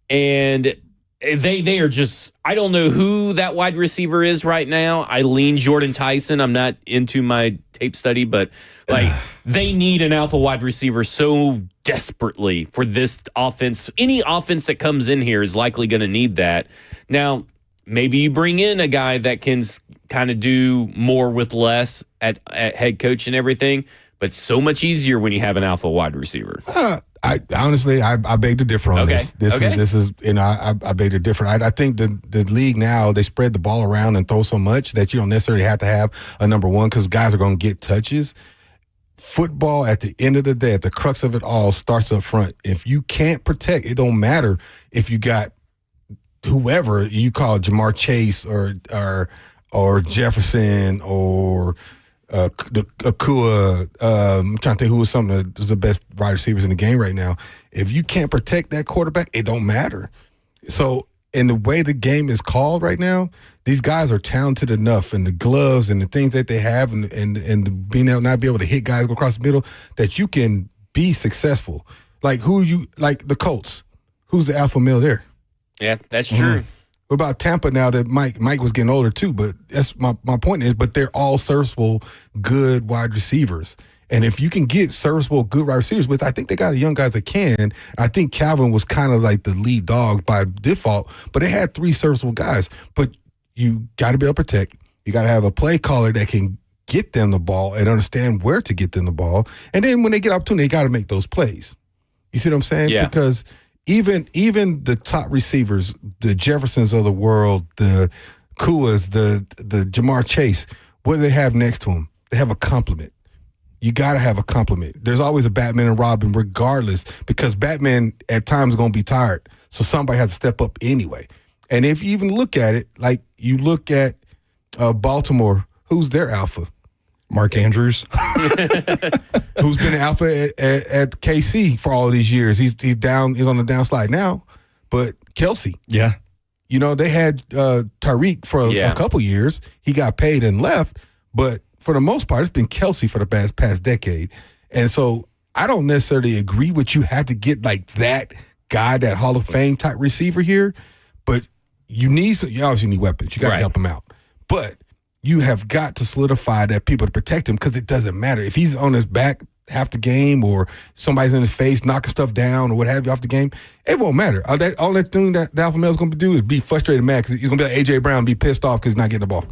And they are just, I don't know who that wide receiver is right now. I lean Jordan Tyson. I'm not into my tape study, but like they need an alpha wide receiver so desperately for this offense. Any offense that comes in here is likely going to need that. Now, maybe you bring in a guy that can kind of do more with less at head coach and everything, but so much easier when you have an alpha wide receiver. I honestly, I beg to differ on this. This is I beg to differ. I think the league now, they spread the ball around and throw so much that you don't necessarily have to have a number one because guys are going to get touches. Football, at the end of the day, at the crux of it all, starts up front. If you can't protect, it don't matter if you got whoever you call Jamar Chase or Jefferson or Akua, I'm trying to think who was some of the best wide receivers in the game right now. If you can't protect that quarterback, it don't matter. So, in the way the game is called right now, these guys are talented enough, and the gloves and the things that they have, and being able not be able to hit guys go across the middle, that you can be successful. Like the Colts. Who's the alpha male there? Yeah, that's true. What about Tampa now that Mike was getting older too? But that's my point is, but they're all serviceable, good wide receivers. And if you can get serviceable, good wide receivers with, I think they got the young guys that can. I think Calvin was kind of like the lead dog by default, but they had 3 serviceable guys. But you got to be able to protect. You got to have a play caller that can get them the ball and understand where to get them the ball. And then when they get opportunity, they got to make those plays. You see what I'm saying? Yeah. Because even the top receivers, the Jeffersons of the world, the Kuas, the Jamar Chase, what do they have next to them? They have a complement. You got to have a complement. There's always a Batman and Robin regardless, because Batman at times is going to be tired. So somebody has to step up anyway. And if you even look at it, like you look at Baltimore, who's their alpha? Mark Andrews, who's been an alpha at KC for all of these years. He's on the downslide now, but Kelsey. Yeah. You know, they had Tyreek for a couple years. He got paid and left, but for the most part, it's been Kelsey for the past decade. And so I don't necessarily agree with you had to get like that guy, that Hall of Fame type receiver here, but you obviously need weapons. You got to help him out. But you have got to solidify that people to protect him, because it doesn't matter. If he's on his back half the game or somebody's in his face knocking stuff down or what have you off the game, it won't matter. All that thing that the alpha male is going to do is be frustrated and mad because he's going to be like A.J. Brown, be pissed off because he's not getting the ball.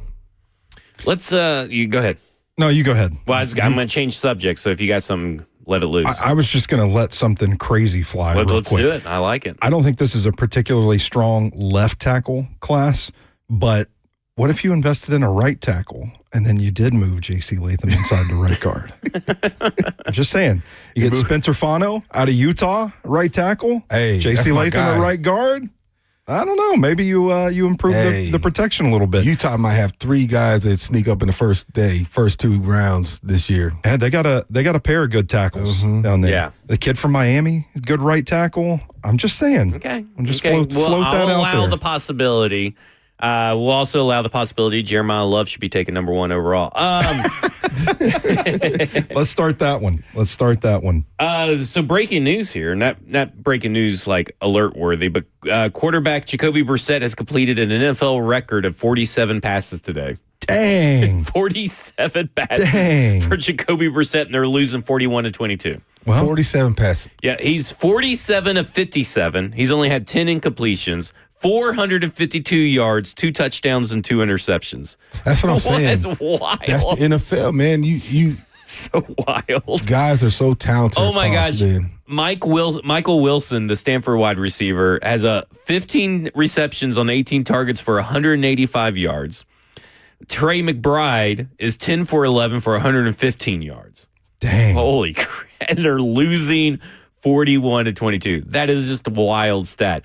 Let's, you go ahead. No, you go ahead. Well, I'm going to change subjects, so if you got something, let it loose. I was just going to let something crazy fly real Let's quick. do it. I like it. I don't think this is a particularly strong left tackle class, but what if you invested in a right tackle and then you did move J.C. Latham inside the right guard? I'm just saying. You get Spencer Fano out of Utah, right tackle. Hey, J.C. Latham at right guard. I don't know. Maybe you improve the protection a little bit. Utah might have 3 guys that sneak up in the first 2 rounds this year. And they got a pair of good tackles down there. Yeah. The kid from Miami, good right tackle. I'm just saying. Okay. I'm just float that out there. I'll allow the possibility. We'll also allow the possibility Jeremiah Love should be taken number 1 overall. Let's start that one. So breaking news here, not breaking news like alert worthy, but quarterback Jacoby Brissett has completed an NFL record of 47 passes today. Dang. 47 passes for Jacoby Brissett, and they're losing 41-22. Well, 47 passes. Yeah, he's 47 of 57. He's only had 10 incompletions, 452 yards, 2 touchdowns, and 2 interceptions. That's what I'm saying. That's wild. That's the NFL, man. You so wild. guys are so talented. Oh my across gosh. the- Michael Wilson, the Stanford wide receiver, has 15 receptions on 18 targets for 185 yards. Trey McBride is 10 for 11 for 115 yards. dang. Holy crap. And they're losing 41-22. That is just a wild stat.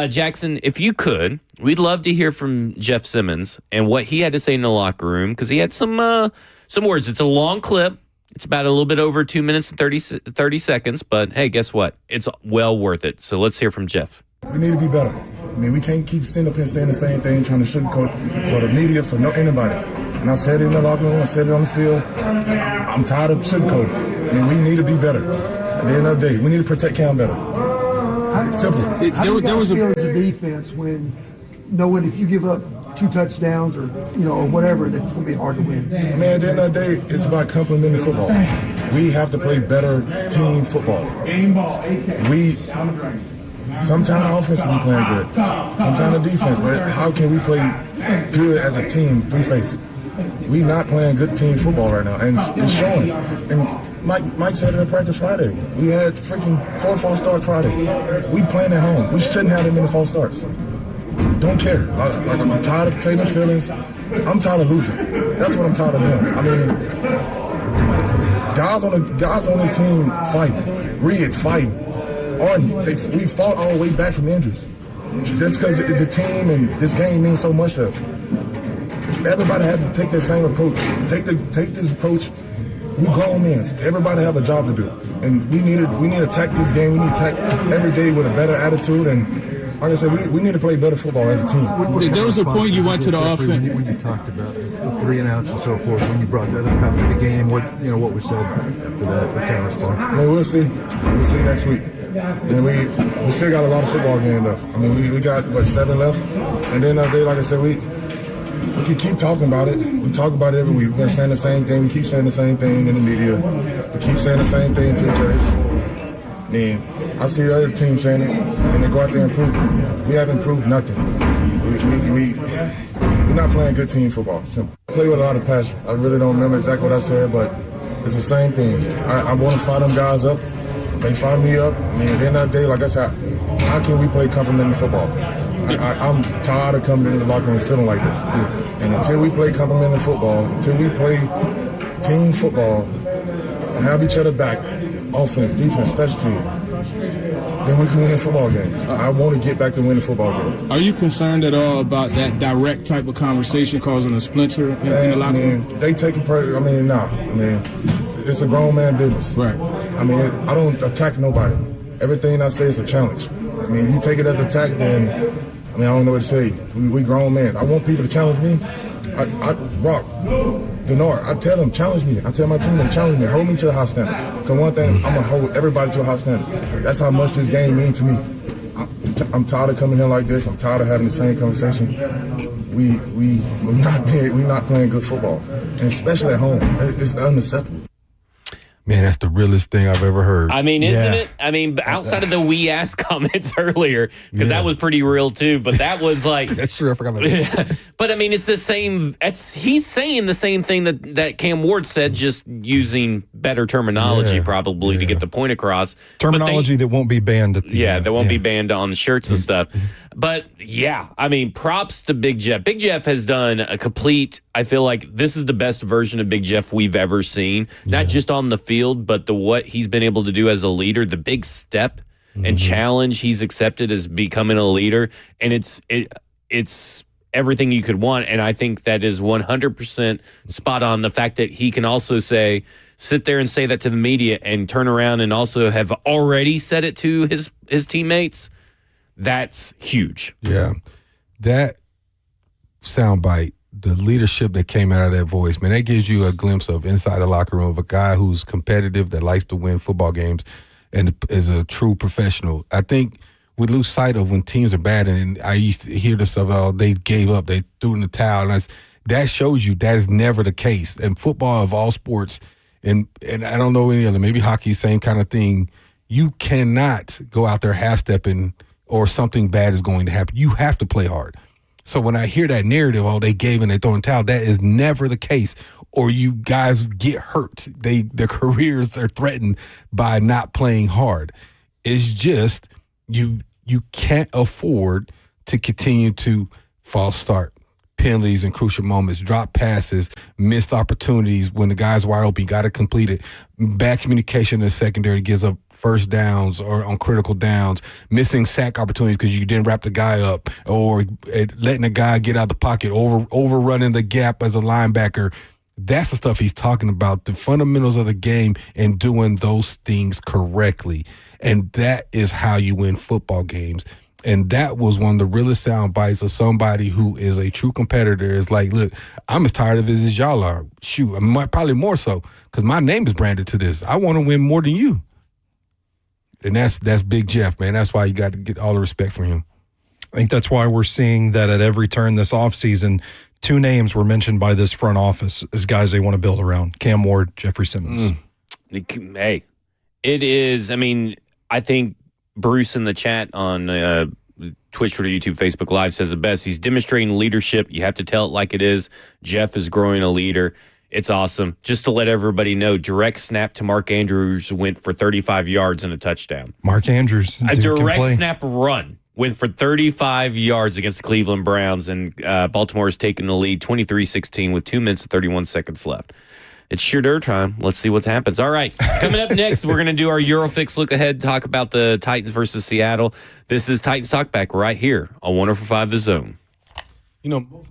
Jackson, if you could, we'd love to hear from Jeff Simmons and what he had to say in the locker room, because he had some words. It's a long clip. It's about a little bit over 2 minutes and 30 seconds, but hey, guess what? It's well worth it. So let's hear from Jeff. We need to be better. I mean, we can't keep sitting up here saying the same thing, trying to sugarcoat for the media, for anybody. And I said it in the locker room, I said it on the field. I'm tired of sugarcoating. I mean, we need to be better. At the end of the day, we need to protect Cam better. Simple. There was a defense when knowing if you give up 2 touchdowns or whatever, that it's going to be hard to win. Man, at the end of the day, it's about complementing football. We have to play better team football. Sometimes offense will be playing good. Sometimes the defense, but how can we play good as a team, three-faced? We not playing good team football right now, and it's showing. And Mike said it at practice Friday. We had freaking 4 false starts Friday. We playing at home. We shouldn't have that many false starts. Don't care. I'm tired of taking feelings. I'm tired of losing. That's what I'm tired of doing. I mean, guys on this team fighting. Reed fighting. We fought all the way back from injuries. That's because the team and this game means so much to us. Everybody had to take the same approach. Take this approach. We grown men. Everybody have a job to do, and we need to attack this game. We need to attack every day with a better attitude. And like I said, we need to play better football as a team. There was a point you went to the offense when you talked about the 3 and outs and so forth. When you brought that up after the game, what was said for that? What kind of response? I mean, we'll see. We'll see next week. And we still got a lot of football games left. I mean, we got 7 left, and then like I said, we can keep talking about it. We talk about it every week. We're saying the same thing. We keep saying the same thing in the media. We keep saying the same thing to each other. And I see other teams saying it, and they go out there and prove it. We haven't proved nothing. We're not playing good team football. Simple. I play with a lot of passion. I really don't remember exactly what I said, but it's the same thing. I want to fire them guys up. They fire me up. I mean, at the end of the day, like I said, how can we play complementary football? I'm tired of coming into the locker room feeling like this. And until we play complementary football, until we play team football and have each other back, offense, defense, special team, then we can win football games. I want to get back to winning football games. Are you concerned at all about that direct type of conversation causing a splinter in the locker room? They take it personally. I mean, nah. I mean, it's a grown man business. Right. I mean, I don't attack nobody. Everything I say is a challenge. I mean, if you take it as an attack, then, I mean, I don't know what to tell you. We grown men. I want people to challenge me. Rock, Denard, I tell them, challenge me. I tell my teammates, challenge me. Hold me to a high standard. Because one thing, I'm going to hold everybody to a high standard. That's how much this game means to me. I'm tired of coming here like this. I'm tired of having the same conversation. We're not playing good football. And especially at home. It's unacceptable. Man, that's the realest thing I've ever heard. I mean, isn't it? I mean, outside of the we asked comments earlier, because that was pretty real too, but that was like... That's true, I forgot about that. But I mean, it's the same... He's saying the same thing that Cam Ward said, just using better terminology probably to get the point across. Terminology that won't be banned at the that won't be banned on the shirts and stuff. But yeah, I mean, props to Big Jeff. Big Jeff has done a complete... I feel like this is the best version of Big Jeff we've ever seen. Not just on the field, but what he's been able to do as a leader, the big step and challenge he's accepted as becoming a leader. And it's everything you could want. And I think that is 100% spot on. The fact that he can also sit there and say that to the media and turn around and also have already said it to his teammates. That's huge. Yeah. That soundbite the leadership that came out of that voice, man, that gives you a glimpse of inside the locker room of a guy who's competitive, that likes to win football games, and is a true professional. I think we lose sight of when teams are bad, and I used to hear this stuff, oh, they gave up, they threw in the towel, and that shows you that is never the case. And football of all sports, and I don't know any other, maybe hockey, same kind of thing, you cannot go out there half-stepping or something bad is going to happen. You have to play hard. So when I hear that narrative, oh, they gave and they throw in the towel, that is never the case. Or you guys get hurt. Their careers are threatened by not playing hard. It's just you can't afford to continue to false start, penalties in crucial moments, drop passes, missed opportunities when the guy's wide open, you got to complete it. Bad communication in the secondary gives up first downs or on critical downs, missing sack opportunities because you didn't wrap the guy up, or letting the guy get out of the pocket, overrunning the gap as a linebacker. That's the stuff he's talking about, the fundamentals of the game and doing those things correctly. And that is how you win football games. And that was one of the realest sound bites of somebody who is a true competitor. Is like, look, I'm as tired of it as y'all are. Shoot, probably more so because my name is branded to this. I want to win more than you. And that's Big Jeff, man. That's why you got to get all the respect from him. I think that's why we're seeing that at every turn this offseason, 2 names were mentioned by this front office as guys they want to build around: Cam Ward, Jeffrey Simmons. Hey, it is. I mean, I think Bruce in the chat on Twitch, Twitter, YouTube, Facebook Live says it best. He's demonstrating leadership. You have to tell it like it is. Jeff is growing a leader. It's awesome. Just to let everybody know, direct snap to Mark Andrews went for 35 yards and a touchdown. Mark Andrews. A direct snap run went for 35 yards against the Cleveland Browns, and Baltimore has taken the lead 23-16 with 2 minutes and 31 seconds left. It's sure dirt time. Let's see what happens. All right. Coming up next, we're going to do our Eurofix look ahead, talk about the Titans versus Seattle. This is Titans Talkback right here on 104.5 The Zone. You know,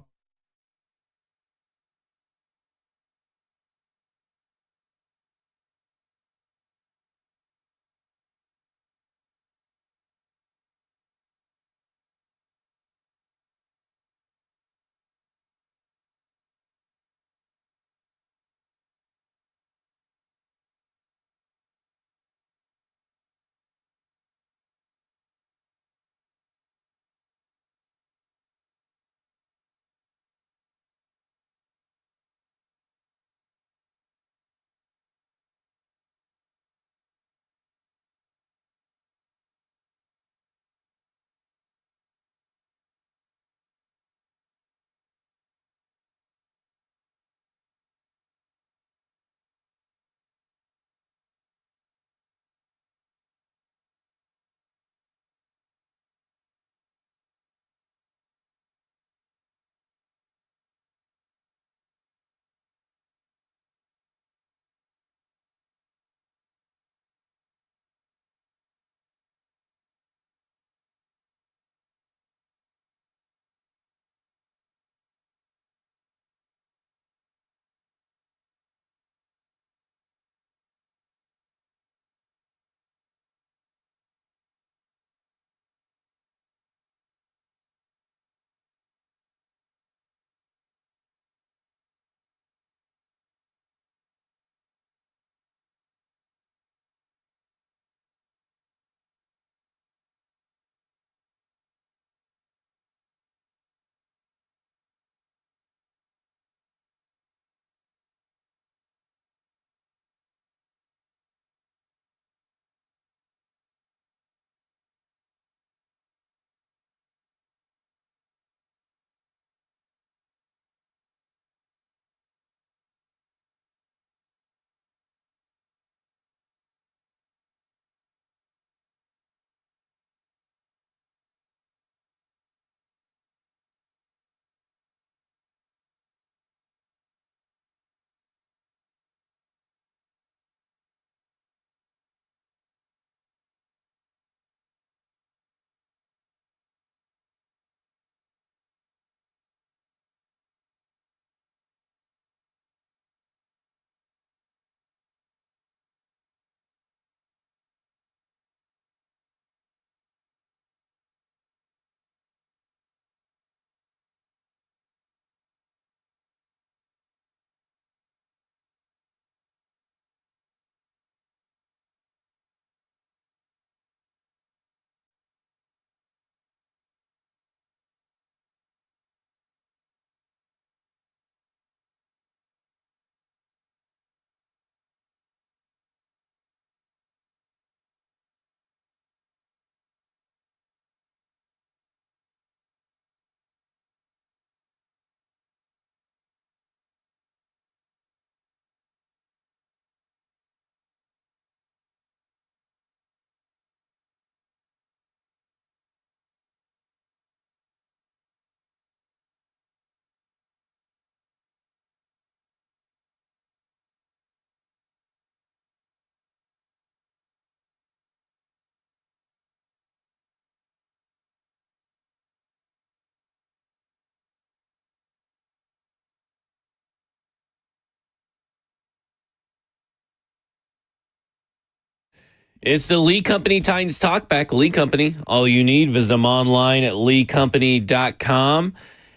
It's the Lee Company Titans Talkback. Lee Company, all you need. Visit them online at leecompany.com.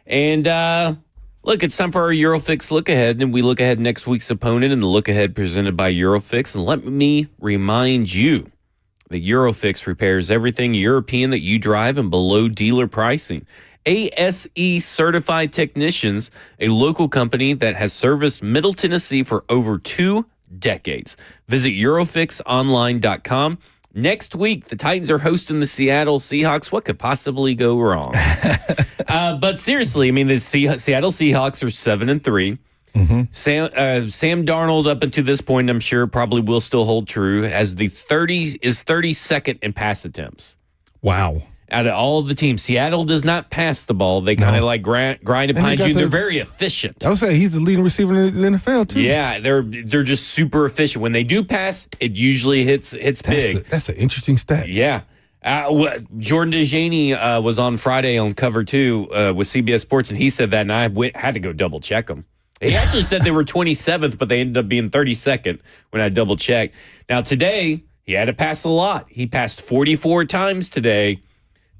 And look, it's time for our Eurofix look ahead. And we look ahead next week's opponent in the look ahead presented by Eurofix. And let me remind you that Eurofix repairs everything European that you drive and below dealer pricing. ASE certified technicians, a local company that has serviced Middle Tennessee for over 2 decades. Visit EurofixOnline.com. Next week, the Titans are hosting the Seattle Seahawks. What could possibly go wrong? But seriously, I mean, the Seattle Seahawks are 7-3. Mm-hmm. Sam Darnold, up until this point, I'm sure probably will still hold true, as is 32nd in pass attempts. Wow. Out of all the teams, Seattle does not pass the ball. They kind of like grind behind you. They're very efficient. I would say he's the leading receiver in the NFL too. Yeah, they're just super efficient. When they do pass, it usually hits big. That's an interesting stat. Yeah. Jordan DeJaney was on Friday on Cover 2 with CBS Sports, and he said that, and I had to go double check him. He actually said they were 27th, but they ended up being 32nd when I double checked. Now today, he had to pass a lot. He passed 44 times today.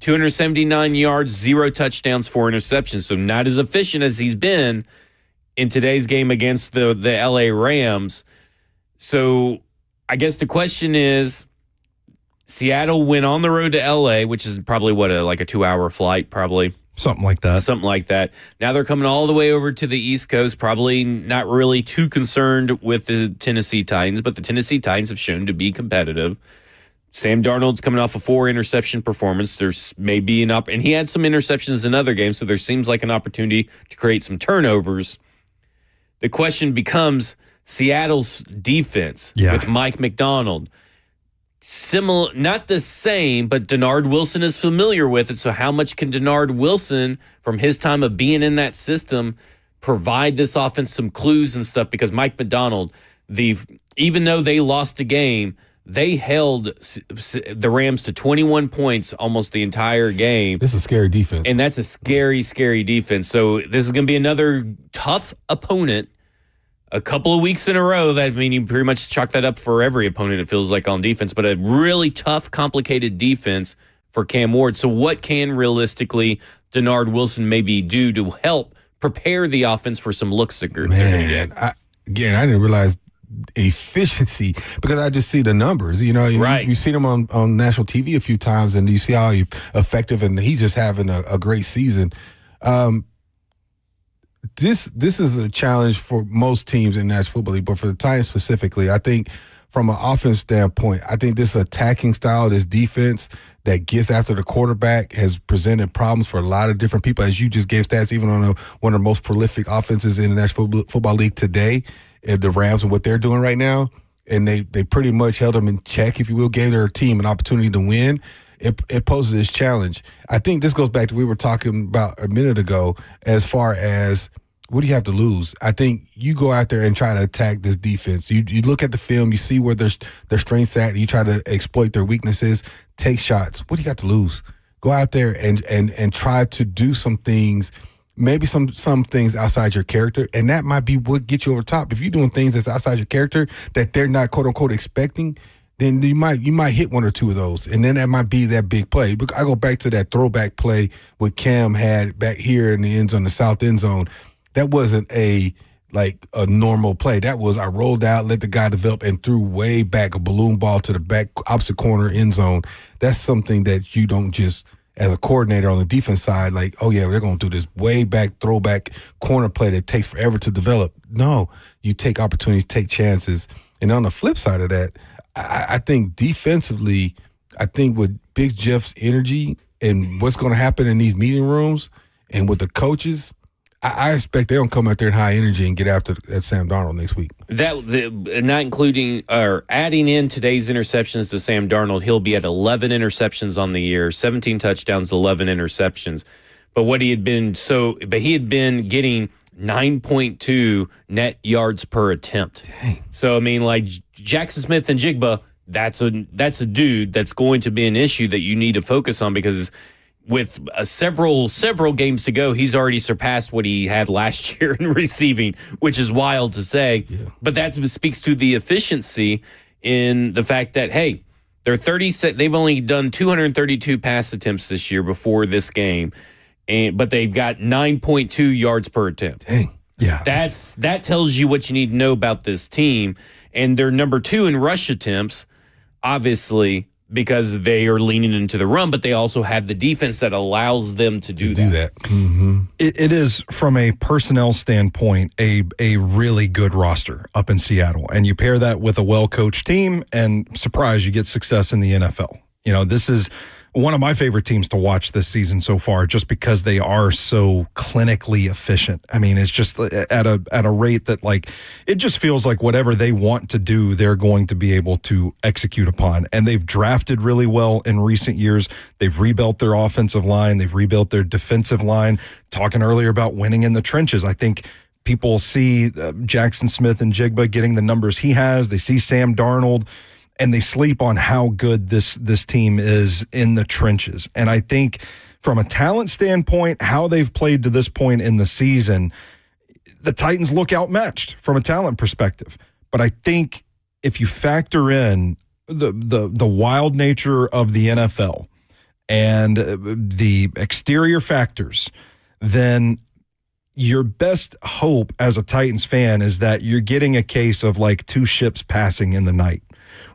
279 yards, 0 touchdowns, 4 interceptions. So not as efficient as he's been in today's game against the LA Rams. So I guess the question is, Seattle went on the road to LA, which is probably like a 2-hour flight, probably. Something like that. Now they're coming all the way over to the East Coast, probably not really too concerned with the Tennessee Titans, but the Tennessee Titans have shown to be competitive. Sam Darnold's coming off a 4-interception performance. There's maybe and he had some interceptions in other games, so there seems like an opportunity to create some turnovers. The question becomes Seattle's defense with Mike McDonald. Similar, not the same, but Denard Wilson is familiar with it. So how much can Denard Wilson, from his time of being in that system, provide this offense some clues and stuff? Because Mike McDonald, even though they lost the game, they held the Rams to 21 points almost the entire game. This is a scary defense. And that's a scary, scary defense. So this is going to be another tough opponent a couple of weeks in a row. You pretty much chalk that up for every opponent, it feels like, on defense. But a really tough, complicated defense for Cam Ward. So what can realistically Denard Wilson maybe do to help prepare the offense for some looks that they're going to get? I didn't realize efficiency, because I just see the numbers. You see them on national TV a few times, and you see how effective, and he's just having a great season. This is a challenge for most teams in National Football League, but for the Titans specifically, I think from an offense standpoint, I think this attacking style, this defense that gets after the quarterback, has presented problems for a lot of different people, as you just gave stats, even on one of the most prolific offenses in the National Football League today, the Rams, and what they're doing right now. And they pretty much held them in check, if you will, gave their team an opportunity to win. It poses this challenge. I think this goes back to what we were talking about a minute ago, as far as what do you have to lose? I think you go out there and try to attack this defense. You look at the film, you see where their strengths at, and you try to exploit their weaknesses, take shots. What do you got to lose? Go out there and try to do some things, maybe some things outside your character, and that might be what gets you over top. If you're doing things that's outside your character that they're not, quote unquote, expecting, then you might hit one or two of those, and then that might be that big play. But I go back to that throwback play what Cam had back here in the end zone, the south end zone. That wasn't a normal play. That was, I rolled out, let the guy develop, and threw way back a balloon ball to the back opposite corner end zone. That's something that you don't just, as a coordinator on the defense side, oh yeah, we're going to do this way back throwback corner play that takes forever to develop. No, you take opportunities, take chances. And on the flip side of that, I think defensively, with Big Jeff's energy and what's going to happen in these meeting rooms and with the coaches, I expect they're going to come out there in high energy and get after Sam Darnold next week. Not including or adding in today's interceptions to Sam Darnold, he'll be at 11 interceptions on the year, 17 touchdowns, 11 interceptions. But he had been getting 9.2 net yards per attempt. Dang. So Jackson Smith and Jigba, that's a dude that's going to be an issue that you need to focus on, because with several games to go, he's already surpassed what he had last year in receiving, which is wild to say. Yeah. But that speaks to the efficiency in the fact that, hey, They've only done 232 pass attempts this year before this game, but they've got 9.2 yards per attempt. Dang. Yeah. That tells you what you need to know about this team. And they're number 2 in rush attempts, obviously, because they are leaning into the run, but they also have the defense that allows them to do that. Mm-hmm. It is, from a personnel standpoint, a really good roster up in Seattle. And you pair that with a well-coached team, and surprise, you get success in the NFL. You know, this is one of my favorite teams to watch this season so far, just because they are so clinically efficient. I mean, it's just at a rate that, like, it just feels like whatever they want to do, they're going to be able to execute upon. And they've drafted really well in recent years. They've rebuilt their offensive line. They've rebuilt their defensive line. Talking earlier about winning in the trenches, I think people see Jackson Smith and Jigba getting the numbers he has. They see Sam Darnold, and they sleep on how good this team is in the trenches. And I think from a talent standpoint, how they've played to this point in the season, the Titans look outmatched from a talent perspective. But I think if you factor in the wild nature of the NFL and the exterior factors, then your best hope as a Titans fan is that you're getting a case of like two ships passing in the night,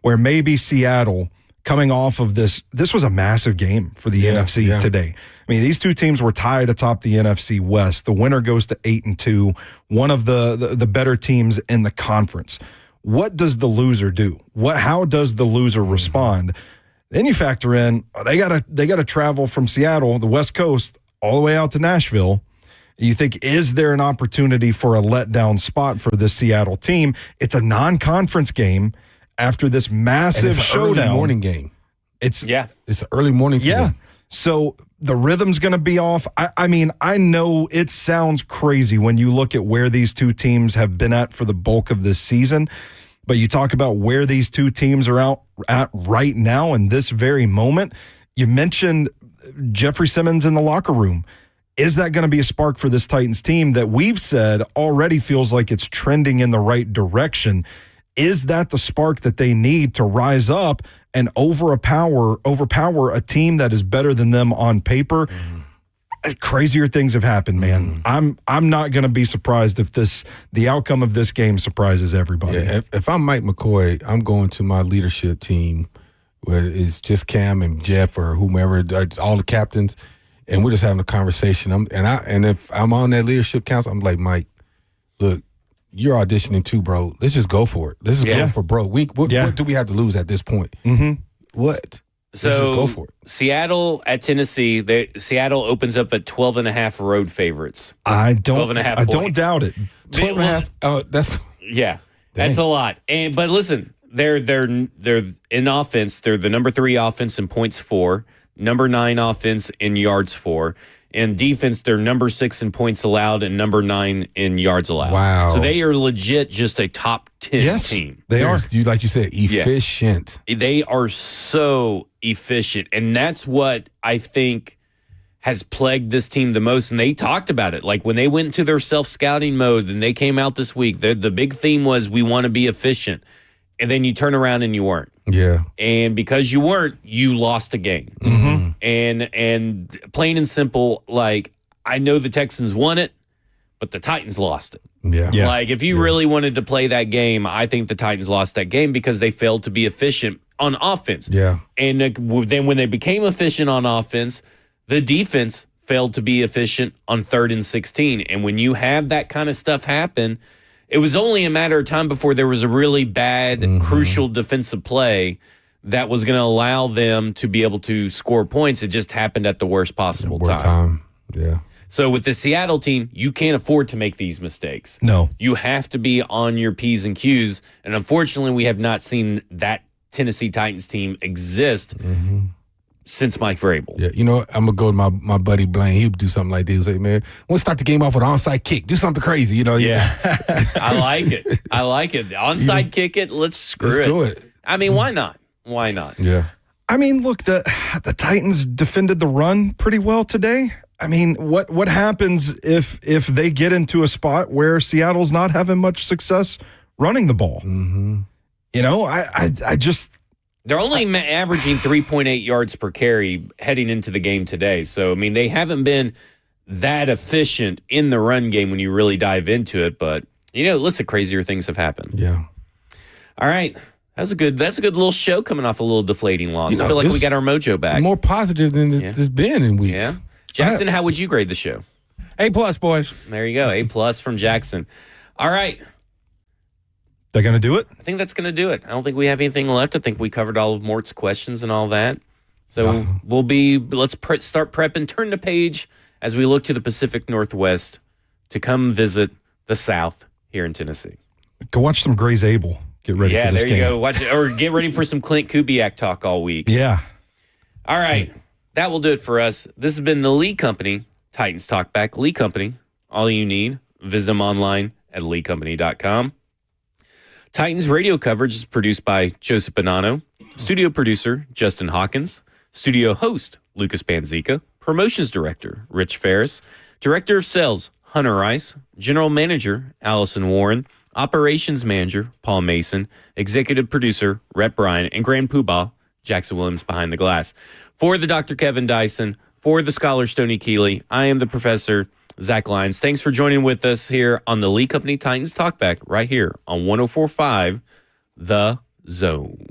where maybe Seattle, coming off of this was a massive game for the NFC today. I mean, these two teams were tied atop the NFC West. The winner goes to 8-2, one of the better teams in the conference. What does the loser do? How does the loser respond? Then you factor in they gotta travel from Seattle, the West Coast, all the way out to Nashville. You think, is there an opportunity for a letdown spot for this Seattle team? It's a non-conference game after this massive showdown. Early morning game. It's an early morning game. Yeah. So the rhythm's going to be off. I mean, I know it sounds crazy when you look at where these two teams have been at for the bulk of this season, but you talk about where these two teams are out at right now in this very moment. You mentioned Jeffrey Simmons in the locker room. Is that going to be a spark for this Titans team that we've said already feels like it's trending in the right direction? Is that the spark that they need to rise up and overpower a team that is better than them on paper? Crazier things have happened, man. I'm not going to be surprised if the outcome of this game surprises everybody. Yeah, if I'm Mike McCoy, I'm going to my leadership team, where it's just Cam and Jeff or whomever, all the captains, and we're just having a conversation. And if I'm on that leadership council, I'm like, Mike, look, you're auditioning too, bro. Let's just go for it. Let's just go for bro. What do we have to lose at this point? Mm-hmm. What? So let's just go for it. Seattle at Tennessee. Seattle opens up at 12.5 road favorites. I don't 12.5 I points. don't doubt it. 12.5. That's that's a lot. But listen, they're in offense. They're the number 3 offense in points for, number 9 offense in yards for. In defense, they're number 6 in points allowed and number 9 in yards allowed. Wow. So they are legit just a top 10 team. They are. Like you said, efficient. Yeah. They are so efficient. And that's what I think has plagued this team the most. And they talked about it. Like when they went into their self-scouting mode and they came out this week, the big theme was we want to be efficient. And then you turn around and you weren't. Yeah. And because you weren't, you lost a game. Mm-hmm. And plain and simple, like, I know the Texans won it, but the Titans lost it. Yeah. Like, if you really wanted to play that game, I think the Titans lost that game because they failed to be efficient on offense. Yeah. And then when they became efficient on offense, the defense failed to be efficient on 3rd and 16. And when you have that kind of stuff happen, it was only a matter of time before there was a really bad, crucial defensive play that was going to allow them to be able to score points. It just happened at the worst possible time. Yeah. So with the Seattle team, you can't afford to make these mistakes. No. You have to be on your P's and Q's. And unfortunately, we have not seen that Tennessee Titans team exist since Mike Vrabel. Yeah, you know what? I'm going to go to my buddy Blaine. He'll do something like this. He'll say, man, we'll start the game off with an onside kick. Do something crazy, you know? Yeah. I like it. Onside kick it. Let's do it. I mean, why not? Why not? Yeah. I mean, look, the Titans defended the run pretty well today. I mean, what happens if they get into a spot where Seattle's not having much success running the ball? Mm-hmm. You know, I just They're only averaging 3.8 yards per carry heading into the game today. So, I mean, they haven't been that efficient in the run game when you really dive into it. But, listen, crazier things have happened. Yeah. All right. That's a good little show coming off a little deflating loss. I feel like we got our mojo back. More positive than it's been in weeks. Yeah. Jackson, how would you grade the show? A+, boys. There you go. A+ from Jackson. All right. They're going to do it? I think that's going to do it. I don't think we have anything left. I think we covered all of Mort's questions and all that. So let's start prepping, turn the page as we look to the Pacific Northwest to come visit the South here in Tennessee. Go watch some Gray's Able. Get ready for this game. Yeah, there you go. Watch it, or get ready for some Clint Kubiak talk all week. Yeah. All right. That will do it for us. This has been the Lee Company, Titans Talkback. Lee Company, all you need. Visit them online at leecompany.com. Titans radio coverage is produced by Joseph Bonanno, studio producer Justin Hawkins, studio host Lucas Panzica, promotions director Rich Ferris, director of sales Hunter Rice, general manager Allison Warren, operations manager Paul Mason, executive producer Rhett Bryan, and grand poobah Jackson Williams behind the glass. For the Dr. Kevin Dyson, for the scholar Stoney Keeley, I am the professor Zach Lyons. Thanks for joining with us here on the Lee Company Titans Talkback right here on 104.5 The Zone.